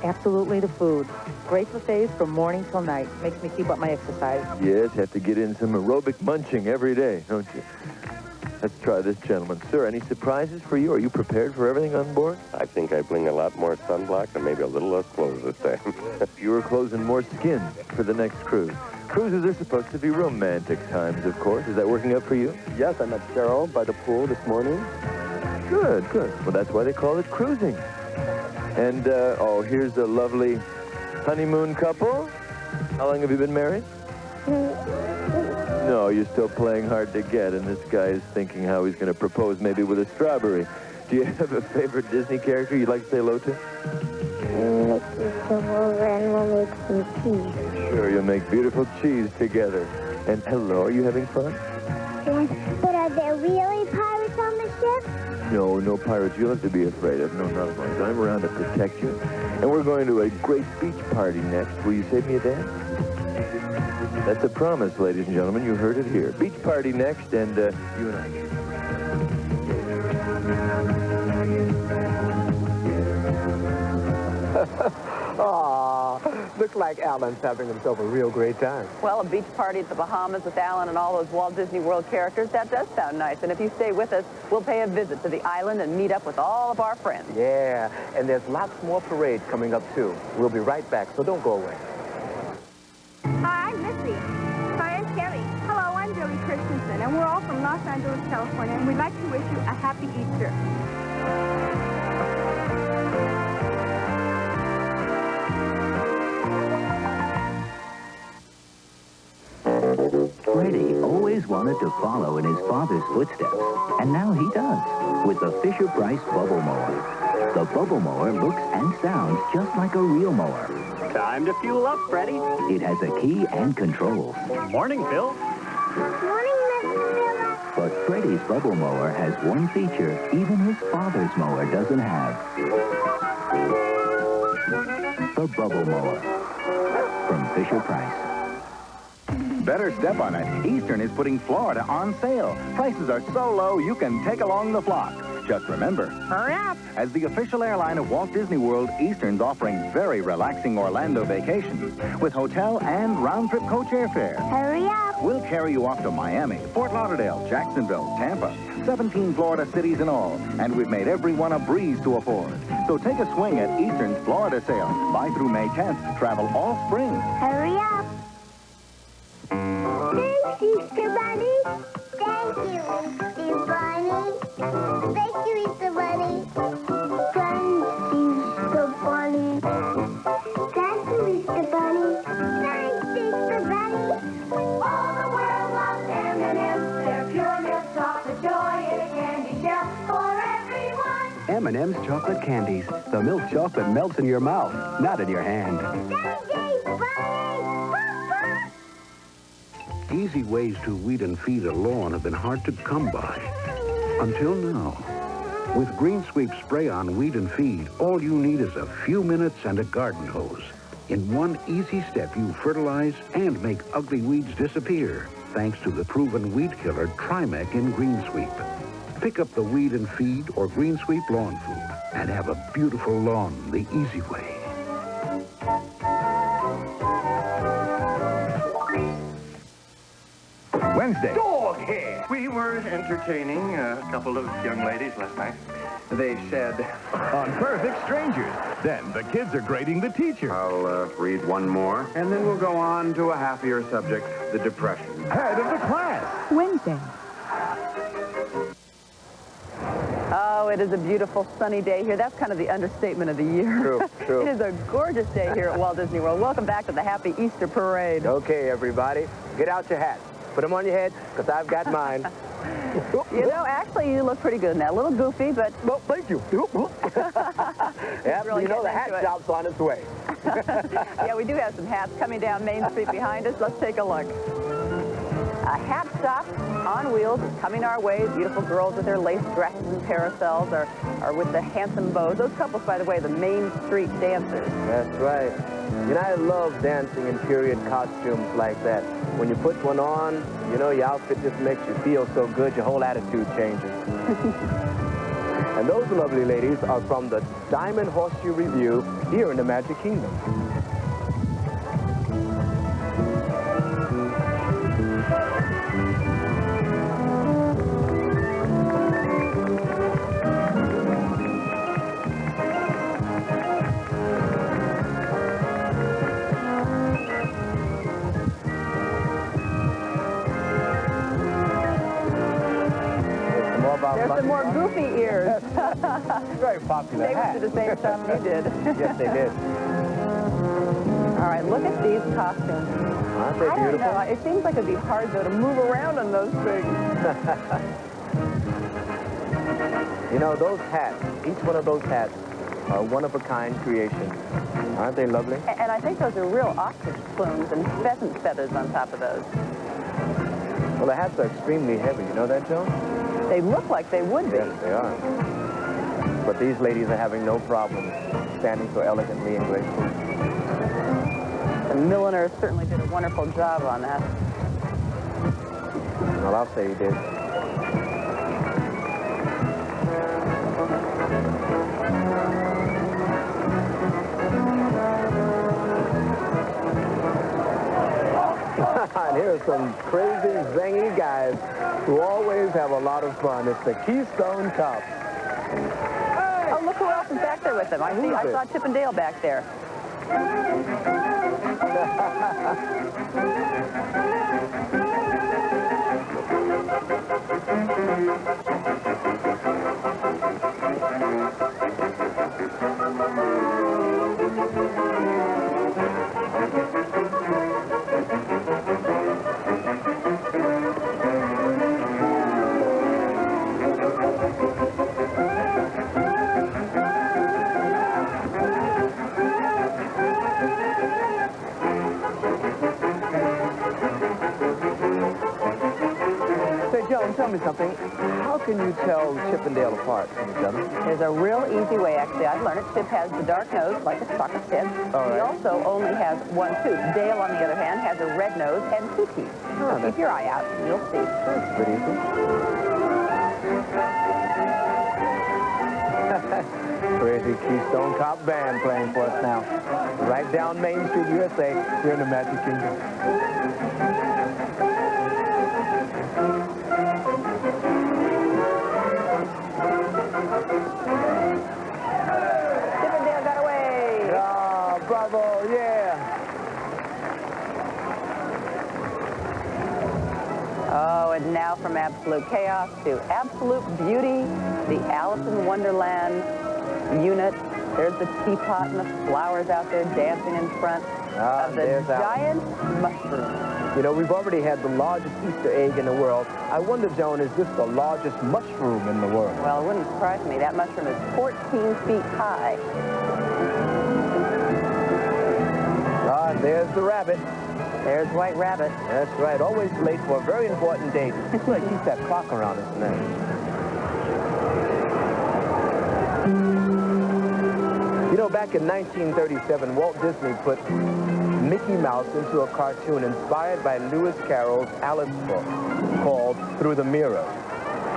Absolutely the food. Great buffets from morning till night. Makes me keep up my exercise. Yes, have to get in some aerobic munching every day, don't you? Let's try this gentleman. Sir, any surprises for you? Are you prepared for everything on board? I think I bring a lot more sunblock and maybe a little less clothes this time. Fewer clothes and more skin for the next cruise. Cruises are supposed to be romantic times, of course. Is that working out for you? Yes, I met Cheryl by the pool this morning. Good, good. Well, that's why they call it cruising. And, here's a lovely honeymoon couple. How long have you been married? No, you're still playing hard to get, and this guy is thinking how he's going to propose, maybe with a strawberry. Do you have a favorite Disney character you'd like to say hello to? And we'll make some cheese. Sure, you'll make beautiful cheese together. And hello, are you having fun? Yes, but are there really pirates on the ship? No, no pirates you'll have to be afraid of. No, not much. I'm around to protect you. And we're going to a great beach party next. Will you save me a dance? That's a promise, ladies and gentlemen. You heard it here. Beach party next, and you and I. Aw, looks like Alan's having himself a real great time. Well, a beach party at the Bahamas with Alan and all those Walt Disney World characters, that does sound nice. And if you stay with us, we'll pay a visit to the island and meet up with all of our friends. Yeah, and there's lots more parade coming up, too. We'll be right back, so don't go away. Hi, I'm Missy. Hi, I'm Kelly. Hello, I'm Billy Christensen, and we're all from Los Angeles, California, and we'd like to wish you a happy Easter. Freddie always wanted to follow in his father's footsteps, and now he does with the Fisher-Price Bubble Mower. The Bubble Mower looks and sounds just like a real mower. Time to fuel up, Freddie. It has a key and controls. Morning, Phil. Morning, Mr. Miller. But Freddie's Bubble Mower has one feature even his father's mower doesn't have. The Bubble Mower from Fisher-Price. Better step on it. Eastern is putting Florida on sale. Prices are so low you can take along the flock. Just remember, Hurry up. as the official airline of Walt Disney World, Eastern's offering very relaxing Orlando vacations with hotel and round-trip coach airfare. Hurry up. We'll carry you off to Miami, Fort Lauderdale, Jacksonville, Tampa, 17 Florida cities in all, and we've made every one a breeze to afford. So take a swing at Eastern's Florida sale. Buy through May 10th. Travel all spring. Hurry up. Thanks, Easter Bunny. Thank you, Easter Bunny. Thank you, Easter Bunny. Thanks, Easter Bunny. Thank you, Easter Bunny. Thanks, Easter Bunny. All the world loves M&M's. They're pure milk chocolate joy in a candy shell for everyone. M&M's chocolate candies. The milk chocolate melts in your mouth, not in your hand. Easy ways to weed and feed a lawn have been hard to come by. Until now. With Green Sweep Spray-On Weed and Feed, all you need is a few minutes and a garden hose. In one easy step, you fertilize and make ugly weeds disappear, thanks to the proven weed killer Trimec in Green Sweep. Pick up the Weed and Feed or Green Sweep Lawn Food and have a beautiful lawn the easy way. Wednesday. Dog hair! We were entertaining a couple of young ladies last night. They said... On Perfect Strangers. Then the kids are grading the teacher. I'll read one more, and then we'll go on to a happier subject, the depression. Head of the class. Wednesday. Oh, it is a beautiful sunny day here. That's kind of the understatement of the year. True, true. It is a gorgeous day here at Walt Disney World. Welcome back to the Happy Easter Parade. Okay, everybody, get out your hats. Put them on your head, because I've got mine. You know, actually, you look pretty good in that. A little goofy, but... Well, thank you. Yeah, really you know the getting hat into it. shop's on its way. Yeah, we do have some hats coming down Main Street behind us. Let's take a look. A hat shop on wheels is coming our way. Beautiful girls with their lace dresses and parasols are with the handsome bows. Those couples, by the way, the Main Street dancers. That's right. You know, I love dancing in period costumes like that. When you put one on, you know, your outfit just makes you feel so good, your whole attitude changes. And those lovely ladies are from the Diamond Horseshoe Review here in the Magic Kingdom. There's some more goofy ears. Very popular They went hat. to the same stuff you did. Yes, they did. All right, look at these costumes. Aren't they I don't beautiful? know. It seems like it'd be hard, though, to move around on those things. You know, those hats, each one of those hats are one-of-a-kind creation. Aren't they lovely? And I think those are real ostrich plumes and pheasant feathers on top of those. Well, the hats are extremely heavy. You know that, Joan? They look like they would be. Yes, they are. But these ladies are having no problem standing so elegantly and gracefully. The milliner certainly did a wonderful job on that. Well, I'll say he did. And here are some crazy, zangy guys who always have a lot of fun. It's the Keystone Cops. Oh, look who else is back there with them. I saw Chip and Dale back there. Tell me something. How can you tell Chip and Dale apart from each other? There's a real easy way, actually. I've learned it. Chip has the dark nose, like a soccer kid. He also only has one tooth. Dale, on the other hand, has a red nose and two teeth. So keep your eye out, and you'll see. That's pretty easy. Crazy Keystone Cop Band playing for us now. Right down Main Street, USA, here in the Magic Kingdom. Chip and Dale got away. Ah, bravo, yeah. Oh, and now from absolute chaos to absolute beauty, the Alice in Wonderland unit. There's the teapot and the flowers out there dancing in front of the giant mushroom. You know, we've already had the largest Easter egg in the world. I wonder, Joan, is this the largest mushroom in the world? Well, it wouldn't surprise me. That mushroom is 14 feet high. Ah, there's the rabbit. There's White Rabbit. That's right, always late for a very important date. Look, keep that clock around his neck. You know, back in 1937, Walt Disney put Mickey Mouse into a cartoon inspired by Lewis Carroll's Alice book called Through the Mirror.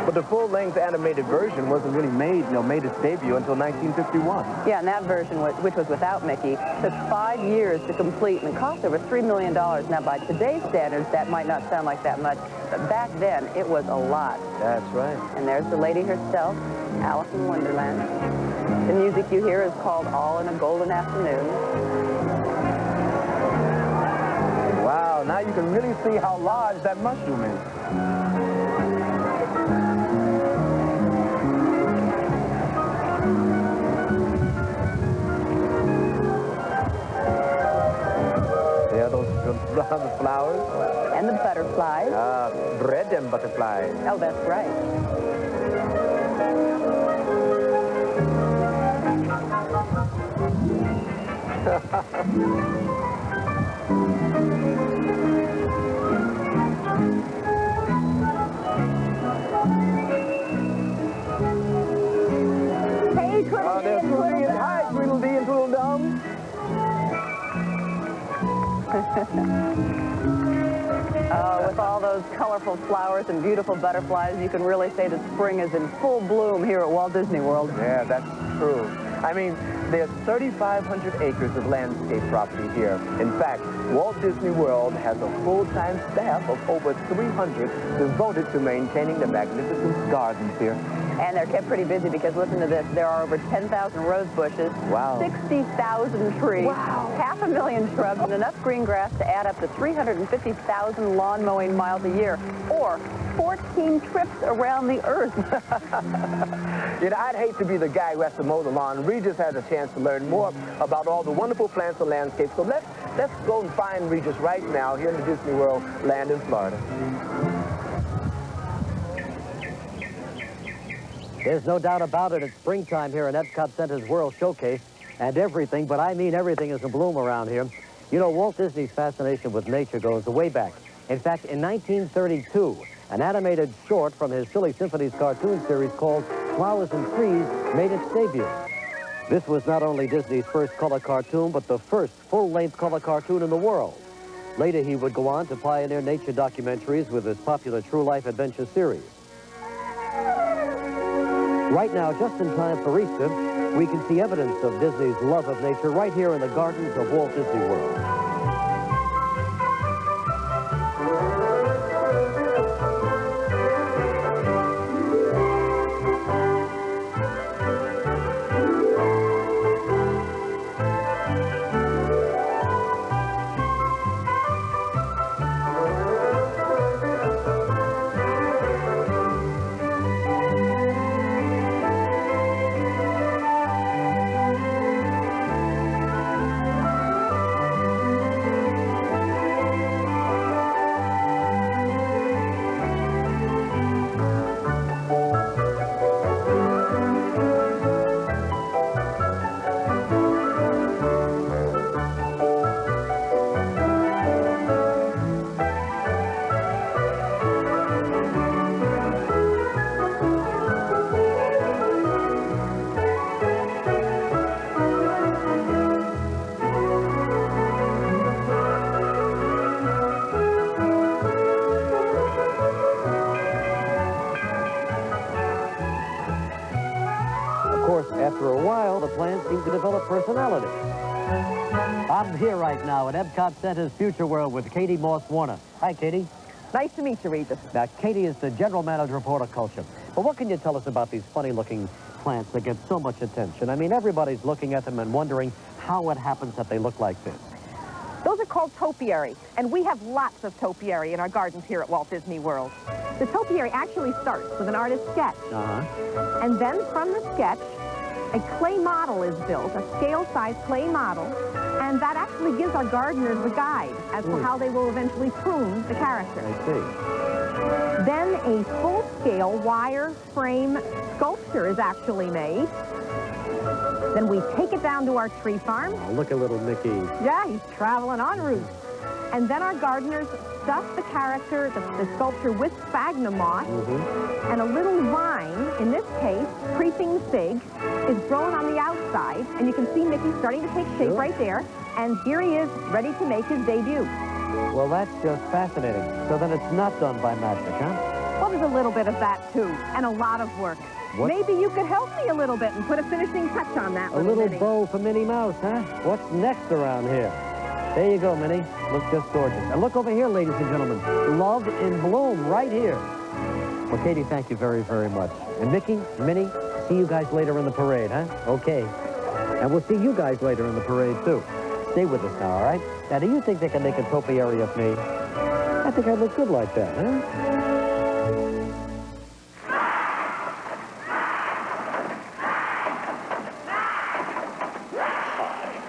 But the full-length animated version wasn't really made its debut until 1951. Yeah, and that version, which was without Mickey, took 5 years to complete and cost over $3 million. Now, by today's standards, that might not sound like that much, but back then, it was a lot. That's right. And there's the lady herself, Alice in Wonderland. The music you hear is called All in a Golden Afternoon. Wow, now you can really see how large that mushroom is. Yeah, those the flowers. And the butterflies. Bread and butterflies. Oh, that's right. Hey, Tweedledee. Hi, Tweedledee and Tweedledum. With all those colorful flowers and beautiful butterflies, you can really say that spring is in full bloom here at Walt Disney World. Yeah, that's true. I mean, there's 3,500 acres of landscape property here. In fact, Walt Disney World has a full-time staff of over 300 devoted to maintaining the magnificent gardens here. And they're kept pretty busy because, listen to this, there are over 10,000 rose bushes, wow, 60,000 trees, wow, 500,000 shrubs, and enough green grass to add up to 350,000 lawn mowing miles a year, or 14 trips around the earth. You know, I'd hate to be the guy who has to mow the lawn. Regis has a chance to learn more about all the wonderful plants and landscapes. So let's go and find Regis right now here in the Disney World land in Florida. There's no doubt about it. It's springtime here in Epcot Center's World Showcase, and everything, but I mean everything, is in bloom around here. You know, Walt Disney's fascination with nature goes way back. In fact, in 1932, an animated short from his Silly Symphonies cartoon series called Flowers and Trees made its debut. This was not only Disney's first color cartoon, but the first full-length color cartoon in the world. Later, he would go on to pioneer nature documentaries with his popular True Life Adventure series. Right now, just in time for Easter, we can see evidence of Disney's love of nature right here in the gardens of Walt Disney World. After a while, the plants seem to develop personality. I'm here right now at Epcot Center's Future World with Katie Moss Warner. Hi, Katie. Nice to meet you, Regis. Now, Katie is the general manager of horticulture. But what can you tell us about these funny-looking plants that get so much attention? I mean, everybody's looking at them and wondering how it happens that they look like this. Those are called topiary, and we have lots of topiary in our gardens here at Walt Disney World. The topiary actually starts with an artist's sketch. Uh-huh. And then from the sketch, a clay model is built, a scale-size clay model, and that actually gives our gardeners a guide as to how they will eventually prune the character. I see. Then a full-scale wire frame sculpture is actually made. Then we take it down to our tree farm. Oh, look at little Mickey. Yeah, he's traveling en route. And then our gardeners stuff the character, the sculpture, with sphagnum moss, and a little vine, in this case, creeping fig, is grown on the outside, and you can see Mickey starting to take shape right there, and here he is, ready to make his debut. Well, that's just fascinating. So then it's not done by magic, huh? Well, there's a little bit of that, too, and a lot of work. What? Maybe you could help me a little bit and put a finishing touch on that. A little Minnie. bow for Minnie Mouse, huh? What's next around here? There you go, Minnie. Look just gorgeous. And look over here, ladies and gentlemen. Love in bloom right here. Well, Katie, thank you very, very much. And Mickey, Minnie, see you guys later in the parade, huh? Okay. And we'll see you guys later in the parade, too. Stay with us now, all right? Now, do you think they can make a topiary of me? I think I look good like that, huh?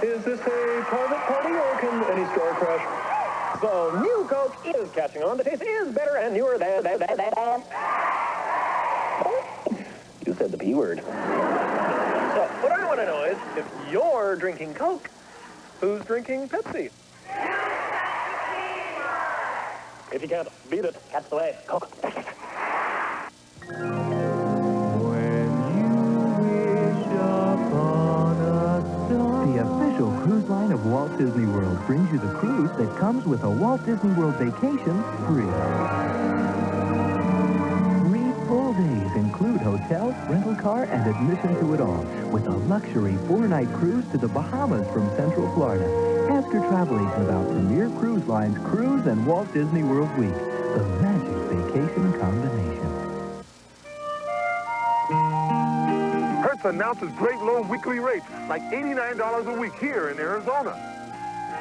Is this a private party or can any store crash? So, New Coke is catching on. The taste is better and newer than. You said the P word. So, what I want to know is, if you're drinking Coke, who's drinking Pepsi? If you can't beat it, catch the way. Coke. The official cruise line of Walt Disney World brings you the cruise that comes with a Walt Disney World vacation free. 3 full days include hotel, rental car, and admission to it all, with a luxury 4-night cruise to the Bahamas from Central Florida. Ask your travel agent about Premier Cruise Line's Cruise and Walt Disney World Week, the magic vacation combination. Hertz announces great low weekly rates, like $89 a week here in Arizona.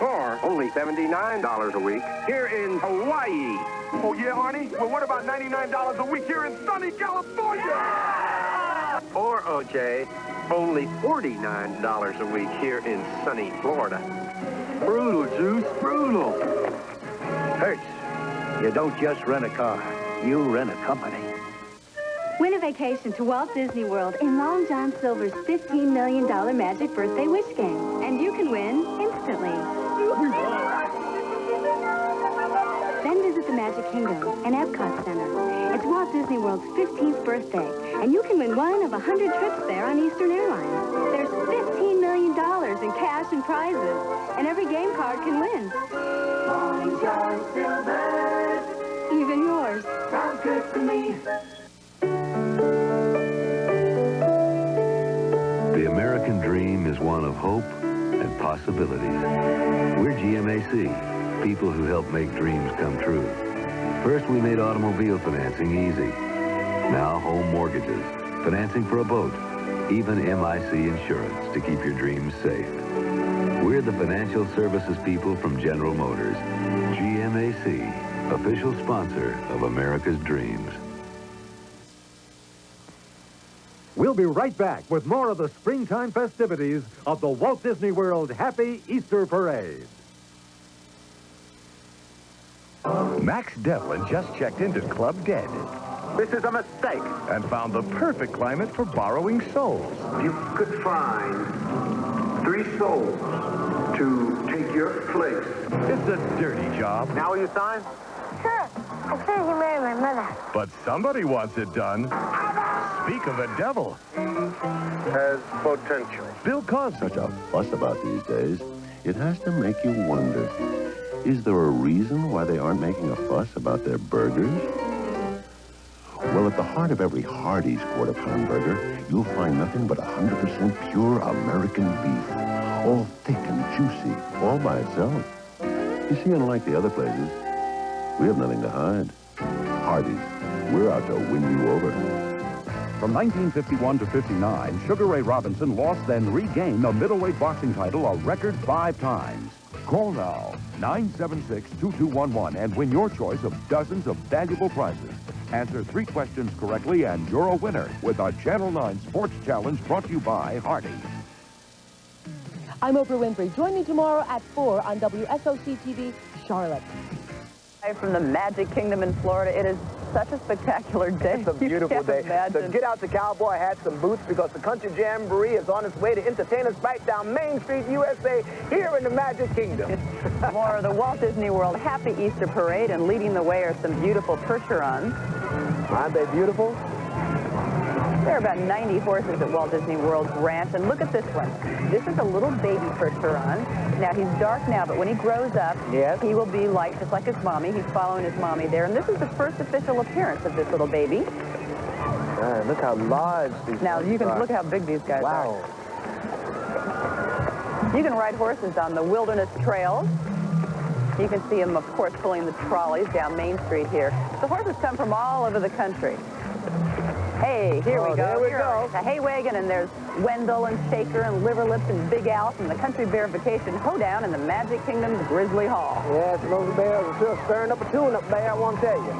Or only $79 a week here in Hawaii. Oh, yeah, Arnie? Well, what about $99 a week here in sunny California? Or, OJ, only $49 a week here in sunny Florida. Brutal, Juice, brutal. Hertz, you don't just rent a car. You rent a company. Win a vacation to Walt Disney World in Long John Silver's $15 million Magic Birthday Wish Game. And you can win instantly. Then visit the Magic Kingdom and Epcot Center. It's Walt Disney World's 15th birthday, and you can win one of 100 trips there on Eastern Airlines. There's $15 million in cash and prizes, and every game card can win. Long John Silver. Even yours. Sounds good to me. The American dream is one of hope and possibilities. We're GMAC, people who help make dreams come true. First, we made automobile financing easy. Now, home mortgages, financing for a boat, even MIC insurance to keep your dreams safe. We're the financial services people from General Motors. GMAC, official sponsor of America's dreams. We'll be right back with more of the springtime festivities of the Walt Disney World Happy Easter Parade. Max Devlin just checked into Club Dead. This is a mistake. And found the perfect climate for borrowing souls. You could find 3 souls to take your place. It's a dirty job. Now will you sign? Sure. As soon as you marry my mother. But somebody wants it done. Speak of the devil. Has potential. Bill Cosby. Such a fuss about these days. It has to make you wonder. Is there a reason why they aren't making a fuss about their burgers? Well, at the heart of every Hardee's quarter-pound burger, you'll find nothing but 100% pure American beef. All thick and juicy, all by itself. You see, unlike the other places, we have nothing to hide. Hardee's, we're out to win you over. From 1951 to 59, Sugar Ray Robinson lost then regained the middleweight boxing title a record 5 times. Call now, 976-2211, and win your choice of dozens of valuable prizes. Answer 3 questions correctly and you're a winner with a Channel 9 Sports Challenge brought to you by Hardee's. I'm Oprah Winfrey. Join me tomorrow at 4 on WSOC-TV, Charlotte. From the Magic Kingdom in Florida, it is such a spectacular day. It's a beautiful day. Imagine. So get out the cowboy hats and boots because the Country Jamboree is on its way to entertain us right down Main Street, USA, here in the Magic Kingdom. More of the Walt Disney World Happy Easter Parade, and leading the way are some beautiful Percherons. Aren't they beautiful? There are about 90 horses at Walt Disney World's ranch, and look at this one. This is a little baby Percheron. Now, he's dark now, but when he grows up, yes, he will be light, just like his mommy. He's following his mommy there, and this is the first official appearance of this little baby. Look how large these Now, you can look how big these guys are. You can ride horses on the wilderness trails. You can see them, of course, pulling the trolleys down Main Street here. The horses come from all over the country. Hey, here we go. There we go. The hay wagon, and there's Wendell and Shaker and Liverlips and Big Al from the Country Bear Vacation Hoedown in the Magic Kingdom's Grizzly Hall. Yes, those bears are sure stirring up a tune up there, I won't tell you.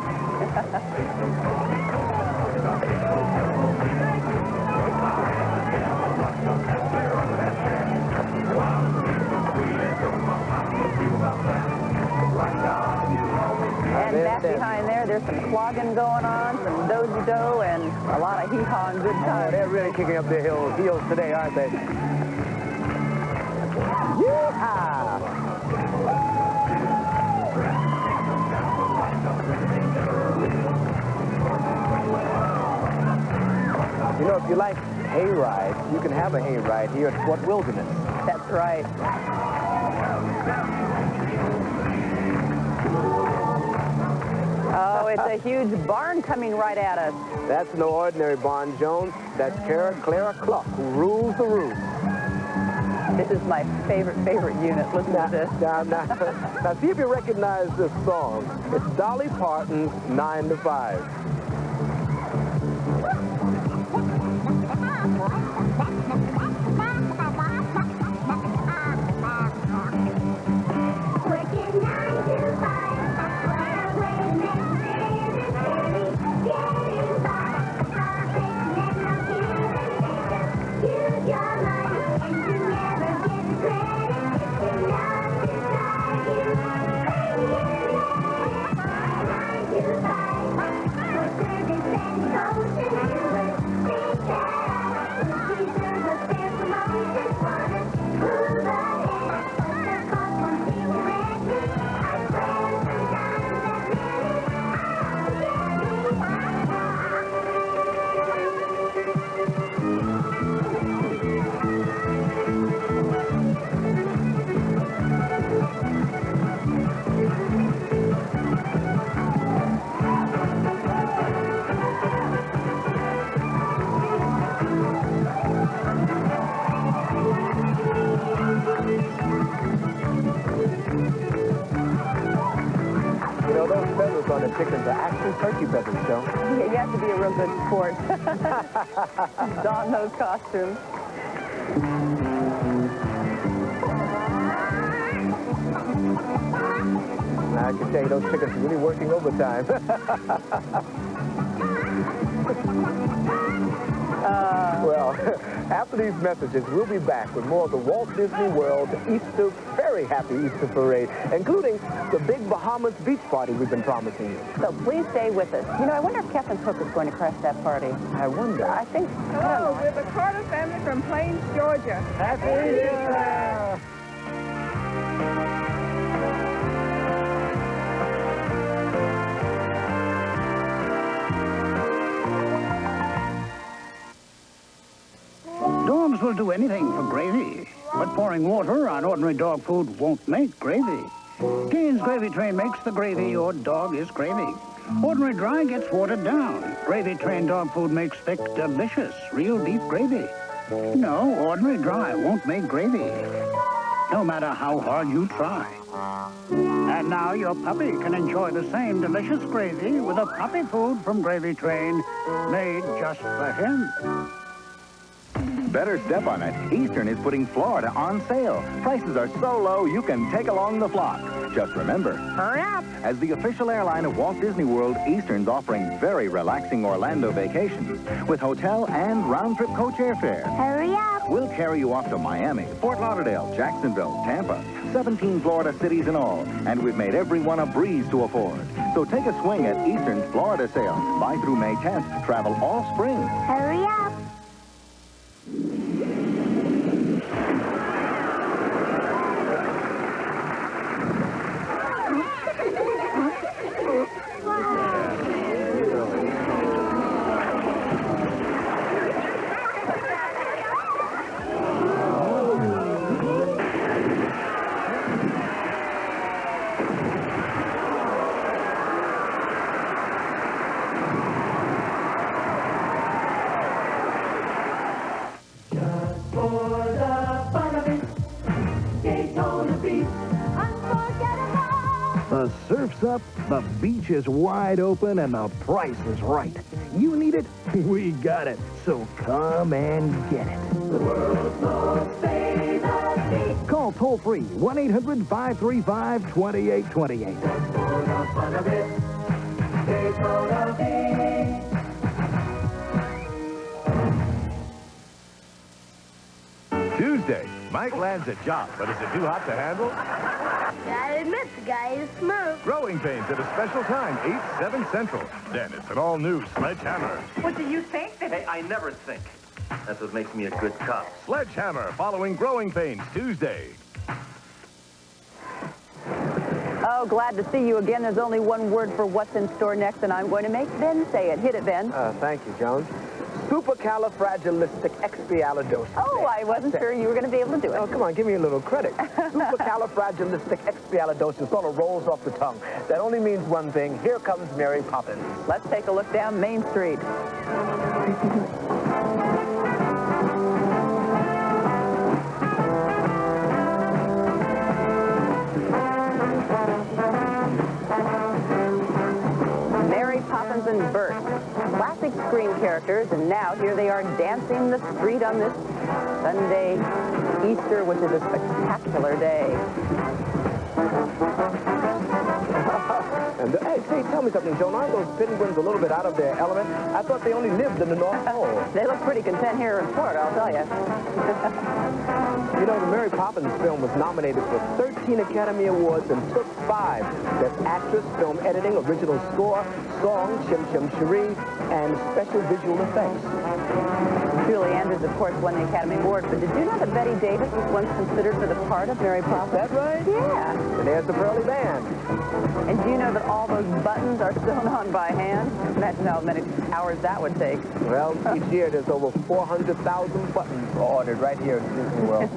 And back behind there, there's some clogging going on, some dozy-do, and a lot of hee-haw and good times. Oh, they're really kicking up their heels today, aren't they? Yeehaw! You know, if you like hay rides, you can have a hay ride here at Fort Wilderness. That's right. Oh, it's a huge barn coming right at us. That's no ordinary barn, Jones. That's Clara Cluck, who rules the roost. This is my favorite unit. Listen to this. Now, see if you recognize this song. It's Dolly Parton's 9 to 5. On the chickens are actually turkey feathers, Joe. Yeah, you have to be a real good sport. Don those costumes. I can tell you those chickens are really working overtime. Well, after these messages, we'll be back with more of the Walt Disney World Easter, very happy Easter parade, including the big Bahamas beach party we've been promising you. So please stay with us. You know, I wonder if Captain Cook is going to crash that party. I wonder. I think. Hello, we're the Carter family from Plains, Georgia. Happy Easter! Dogs will do anything for gravy, but pouring water on ordinary dog food won't make gravy. Gaines Gravy Train makes the gravy your dog is craving. Ordinary dry gets watered down. Gravy Train dog food makes thick, delicious, real beef gravy. No, ordinary dry won't make gravy, no matter how hard you try. And now your puppy can enjoy the same delicious gravy with a puppy food from Gravy Train made just for him. Better step on it. Eastern is putting Florida on sale. Prices are so low you can take along the flock. Just remember, hurry up! As the official airline of Walt Disney World, Eastern's offering very relaxing Orlando vacations with hotel and round-trip coach airfare. Hurry up! We'll carry you off to Miami, Fort Lauderdale, Jacksonville, Tampa, 17 Florida cities in all, and we've made every one a breeze to afford. So take a swing at Eastern's Florida sale. Buy through May 10th. Travel all spring. Hurry up! The surf's up, the beach is wide open, and the price is right. You need it? We got it. So come and get it. The world's most famous beach. Call toll-free 1-800-535-2828. Just for the fun of it, Daytona Beach. Tuesday, Mike lands a job, but is it too hot to handle? Gotta admit, the guy is smooth. Growing Pains at a special time, 8, 7 Central. Then it's an all-new Sledgehammer. What do you think? Hey, I never think. That's what makes me a good cop. Sledgehammer, following Growing Pains, Tuesday. Oh, glad to see you again. There's only one word for what's in store next, and I'm going to make Ben say it. Hit it, Ben. Thank you, Jones. Supercalifragilisticexpialidocious. Oh, I wasn't sure you were going to be able to do it. Oh, come on, give me a little credit. Supercalifragilisticexpialidocious sort of rolls off the tongue. That only means one thing. Here comes Mary Poppins. Let's take a look down Main Street. Mary Poppins and Bert, classic screen characters, and now here they are dancing the street on this Sunday, Easter, which is a spectacular day. And hey, tell me something, Joan. Aren't those penguins a little bit out of their element? I thought they only lived in the North Pole. They look pretty content here in Florida, I'll tell you. You know, the Mary Poppins film was nominated for 13 Academy Awards and took 5. Best Actress, Film Editing, Original Score, Song, Chim Chim Cherie, and Special Visual Effects. Julie Andrews, of course, won the Academy Award, but did you know that Betty Davis was once considered for the part of Mary Poppins? Is that right? Yeah. And there's the Pearly Band. And do you know that all those buttons are sewn on by hand? Imagine how many hours that would take. Well, each year there's over 400,000 buttons ordered right here at Disney World.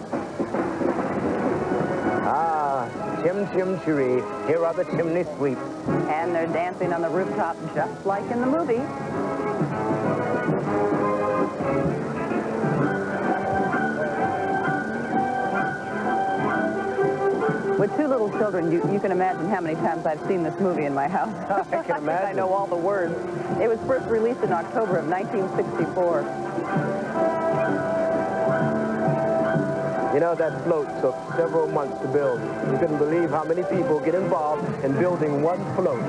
Chim Chim Cherie, here are the chimney sweeps. And they're dancing on the rooftop just like in the movie. With 2 little children, you can imagine how many times I've seen this movie in my house. I can imagine. I know all the words. It was first released in October of 1964. You know, that float took several months to build. You couldn't believe how many people get involved in building one float.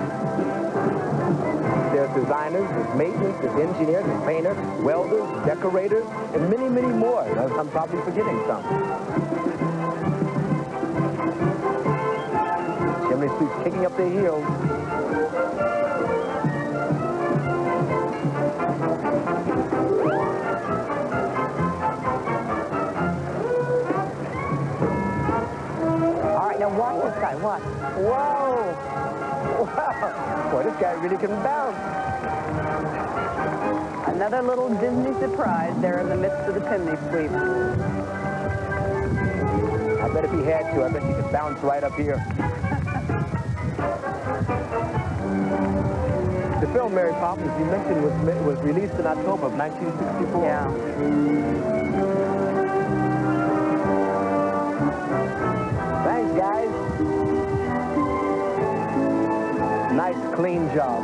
There's designers, there's maintenance, there's engineers, there's painters, welders, decorators, and many, many more. I'm probably forgetting some. Chimney sweeps kicking up their heels. All right, now watch this guy, watch. Whoa! Wow! Boy, this guy really can bounce. Another little Disney surprise there in the midst of the chimney sweep. I bet if he had to, I bet he could bounce right up here. The film Mary Poppins, you mentioned, was released in October of 1964. Yeah. Thanks, guys. Nice, clean job.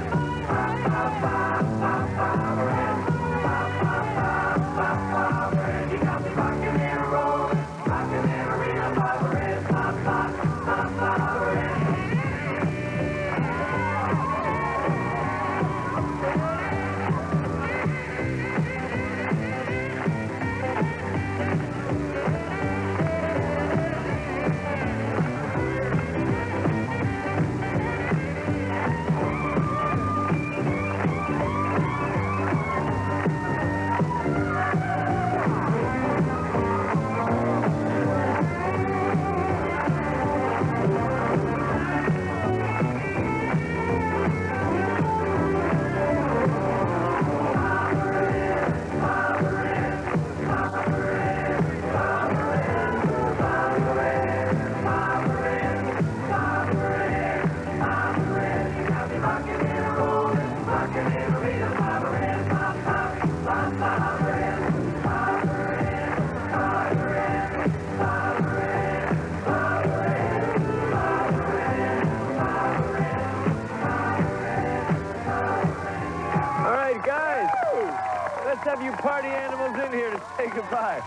let's have you party animals in here to say goodbye.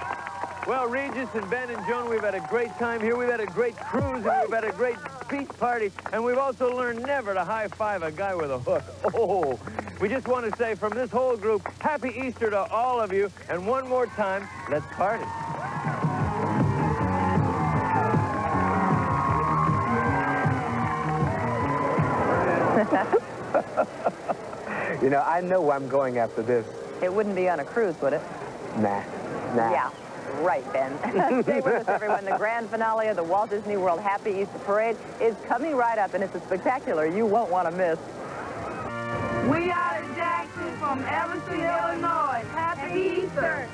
Well, Regis and Ben and Joan, we've had a great time here. We've had a great cruise, and we've had a great beach party. And we've also learned never to high-five a guy with a hook. Oh, we just want to say from this whole group, Happy Easter to all of you. And one more time, let's party. You know, I know where I'm going after this. It wouldn't be on a cruise, would it? Nah. Yeah, right, Ben. Stay with us, everyone. The grand finale of the Walt Disney World Happy Easter Parade is coming right up, and it's a spectacular you won't want to miss. We are the Jacksons from Evanston, Illinois. Happy Easter!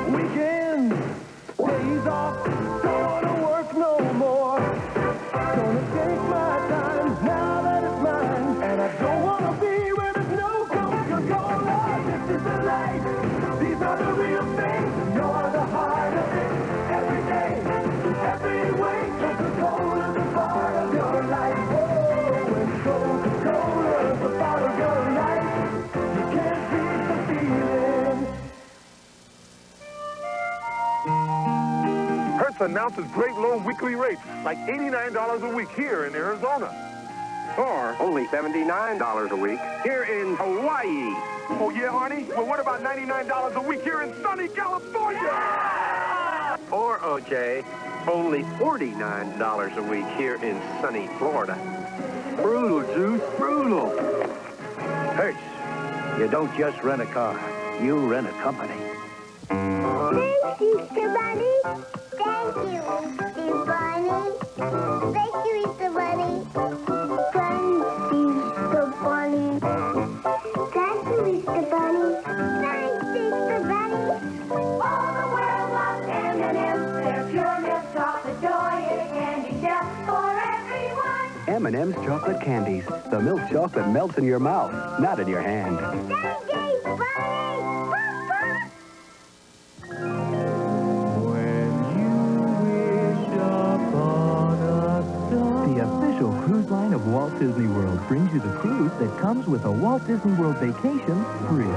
Weekend, days off, don't wanna work no more. Gonna take my time now that it's mine, and I don't wanna be where there's no Coca-Cola. This is the life, these are the real things. You're the heart of it, every day, every way. Coca-Cola's a part of your life. Oh, when Coca-Cola's a part of your life, you can't beat the feeling. Hertz announces great low weekly rates, like $89 a week here in Arizona. Or only $79 a week here in Hawaii. Oh, yeah, Arnie? Well, what about $99 a week here in sunny California? Or, OJ, only $49 a week here in sunny Florida. Brutal, Juice, brutal. Hertz, you don't just rent a car. You rent a company. Thanks, Easter Bunny. Thank you, Easter Bunny. Thank you, Easter Bunny. Thanks, Easter Bunny. Thank you, Easter Bunny. Thanks, Easter Bunny. All the world loves M&M's. They're pure milk chocolate joy in a candy shell for everyone. M&M's chocolate candies. The milk chocolate melts in your mouth, not in your hand. Thank you, Easter Bunny. The official cruise line of Walt Disney World brings you the cruise that comes with a Walt Disney World vacation free.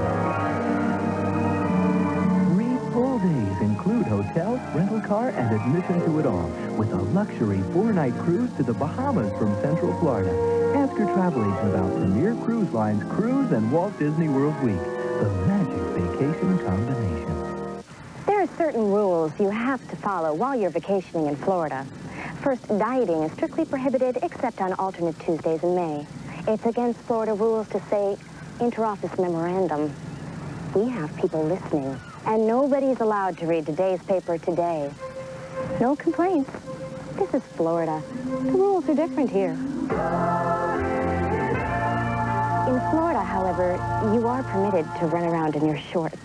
3 full days include hotel, rental car, and admission to it all, with a luxury 4-night cruise to the Bahamas from Central Florida. Ask your travel agent about Premier Cruise Line's Cruise and Walt Disney World Week, the magic vacation combination. There are certain rules you have to follow while you're vacationing in Florida. First, dieting is strictly prohibited except on alternate Tuesdays in May. It's against Florida rules to say interoffice memorandum. We have people listening, and nobody's allowed to read today's paper today. No complaints. This is Florida. The rules are different here. In Florida, however, you are permitted to run around in your shorts.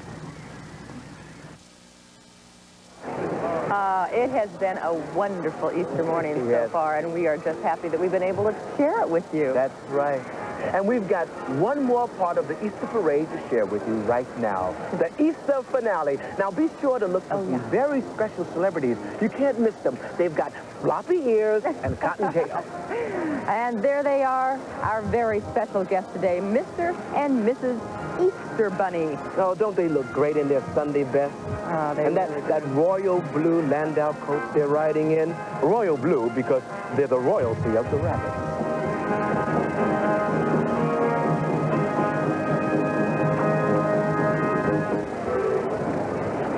It has been a wonderful Easter morning so far, and we are just happy that we've been able to share it with you. That's right. And we've got one more part of the Easter parade to share with you right now. The Easter finale. Now be sure to look for some very special celebrities. You can't miss them. They've got floppy ears and cottontails. And there they are, our very special guests today, Mr. and Mrs. Easter Bunny. Oh, don't they look great in their Sunday best? And that royal blue Landau coat they're riding in. Royal blue because they're the royalty of the rabbit.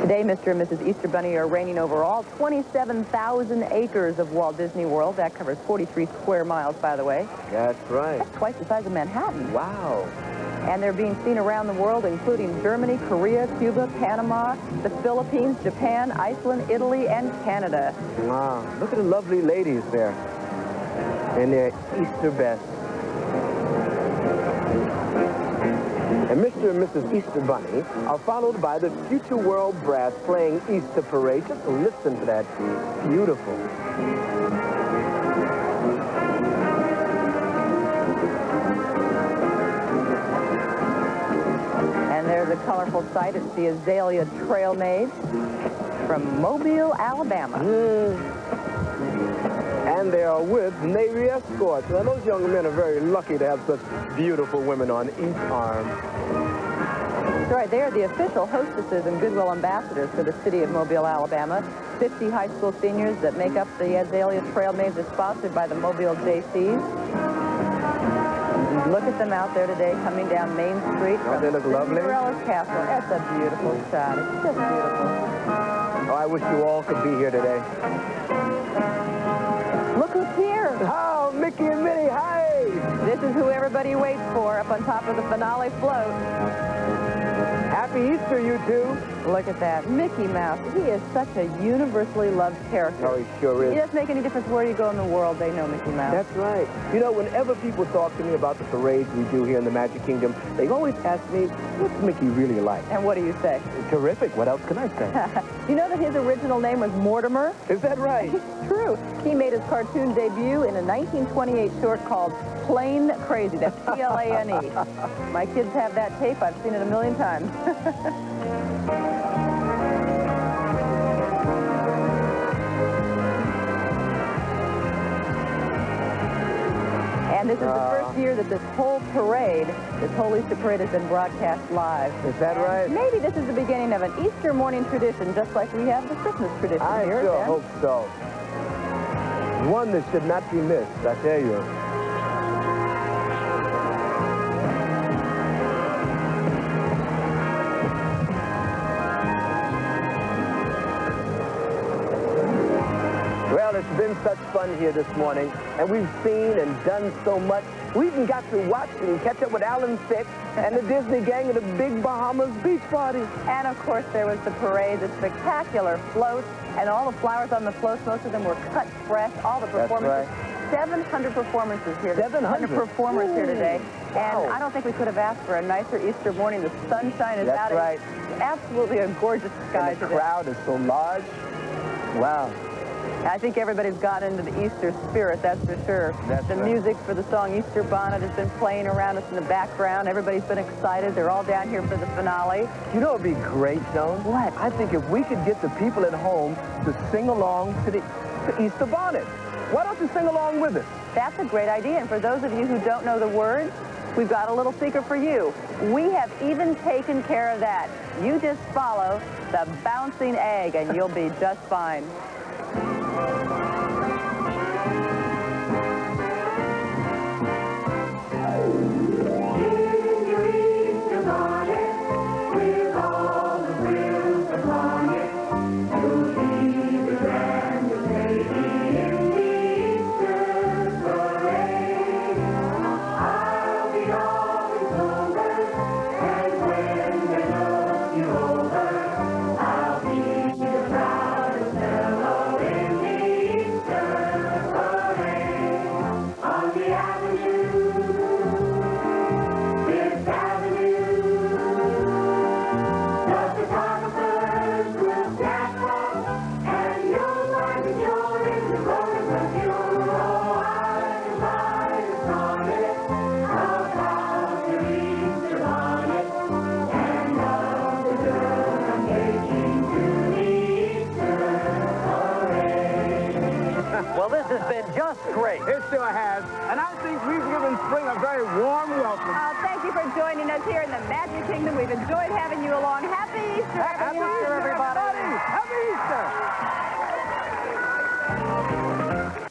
Today, Mr. and Mrs. Easter Bunny are reigning over all 27,000 acres of Walt Disney World. That covers 43 square miles, by the way. That's right. That's twice the size of Manhattan. Wow. And they're being seen around the world, including Germany, Korea, Cuba, Panama, the Philippines, Japan, Iceland, Italy, and Canada. Wow. Look at the lovely ladies there in their Easter best. And Mr. and Mrs. Easter Bunny are followed by the Future World Brass playing Easter Parade. Just listen to that. Beautiful. And there's a colorful sight. It's the Azalea Trail Maze. from Mobile, Alabama. And they are with Navy escorts. Now, those young men are very lucky to have such beautiful women on each arm. That's right. They are the official hostesses and goodwill ambassadors for the city of Mobile, Alabama. 50 high school seniors that make up the Azalea Trail Maze are sponsored by the Mobile JCs. Look at them out there today coming down Main Street from they look lovely? Cinderella's Castle. That's a beautiful shot. It's just beautiful. Oh, I wish you all could be here today. Look who's here. Oh, Mickey and Minnie, hi! This is who everybody waits for up on top of the finale float. Happy Easter, you two. Look at that. Mickey Mouse. He is such a universally loved character. Oh, he sure is. It doesn't make any difference where you go in the world. They know Mickey Mouse. That's right. You know, whenever people talk to me about the parades we do here in the Magic Kingdom, they always ask me, what's Mickey really like? And what do you say? Terrific. What else can I say? You know that his original name was Mortimer? Is that right? It's true. He made his cartoon debut in a 1928 short called Plain Crazy. That's Plane. My kids have that tape. I've seen it a million times. And this is the first year that this whole parade, this whole Easter parade, has been broadcast live. Is that right? Maybe this is the beginning of an Easter morning tradition, just like we have the Christmas tradition I here. sure hope so. One that should not be missed, I tell you. Well, it's been such fun here this morning, and we've seen and done so much. We even got to watch and catch up with Alan Thicke and the Disney gang at the Big Bahamas Beach Party. And, of course, there was the parade, the spectacular floats, and all the flowers on the floats. Most of them were cut fresh, all the performances. That's right. 700 performances here. 700 performers here today. Wow. And I don't think we could have asked for a nicer Easter morning. The sunshine is That's out. right. It's absolutely a gorgeous sky And the today. crowd is so large. Wow. I think everybody's got into the Easter spirit, that's for sure. That's the right. music for the song Easter Bonnet has been playing around us in the background. Everybody's been excited. They're all down here for the finale. You know what would be great, Joan? What? I think if we could get the people at home to sing along to the Easter Bonnet. Why don't you sing along with us? That's a great idea. And for those of you who don't know the words, we've got a little secret for you. We have even taken care of that. You just follow the bouncing egg and you'll be just fine. Well, this has been just great. It sure has. And I think we've given spring a very warm welcome. Thank you for joining us here in the Magic Kingdom. We've enjoyed having you along. Happy Easter, Happy Easter, everybody. Happy Easter.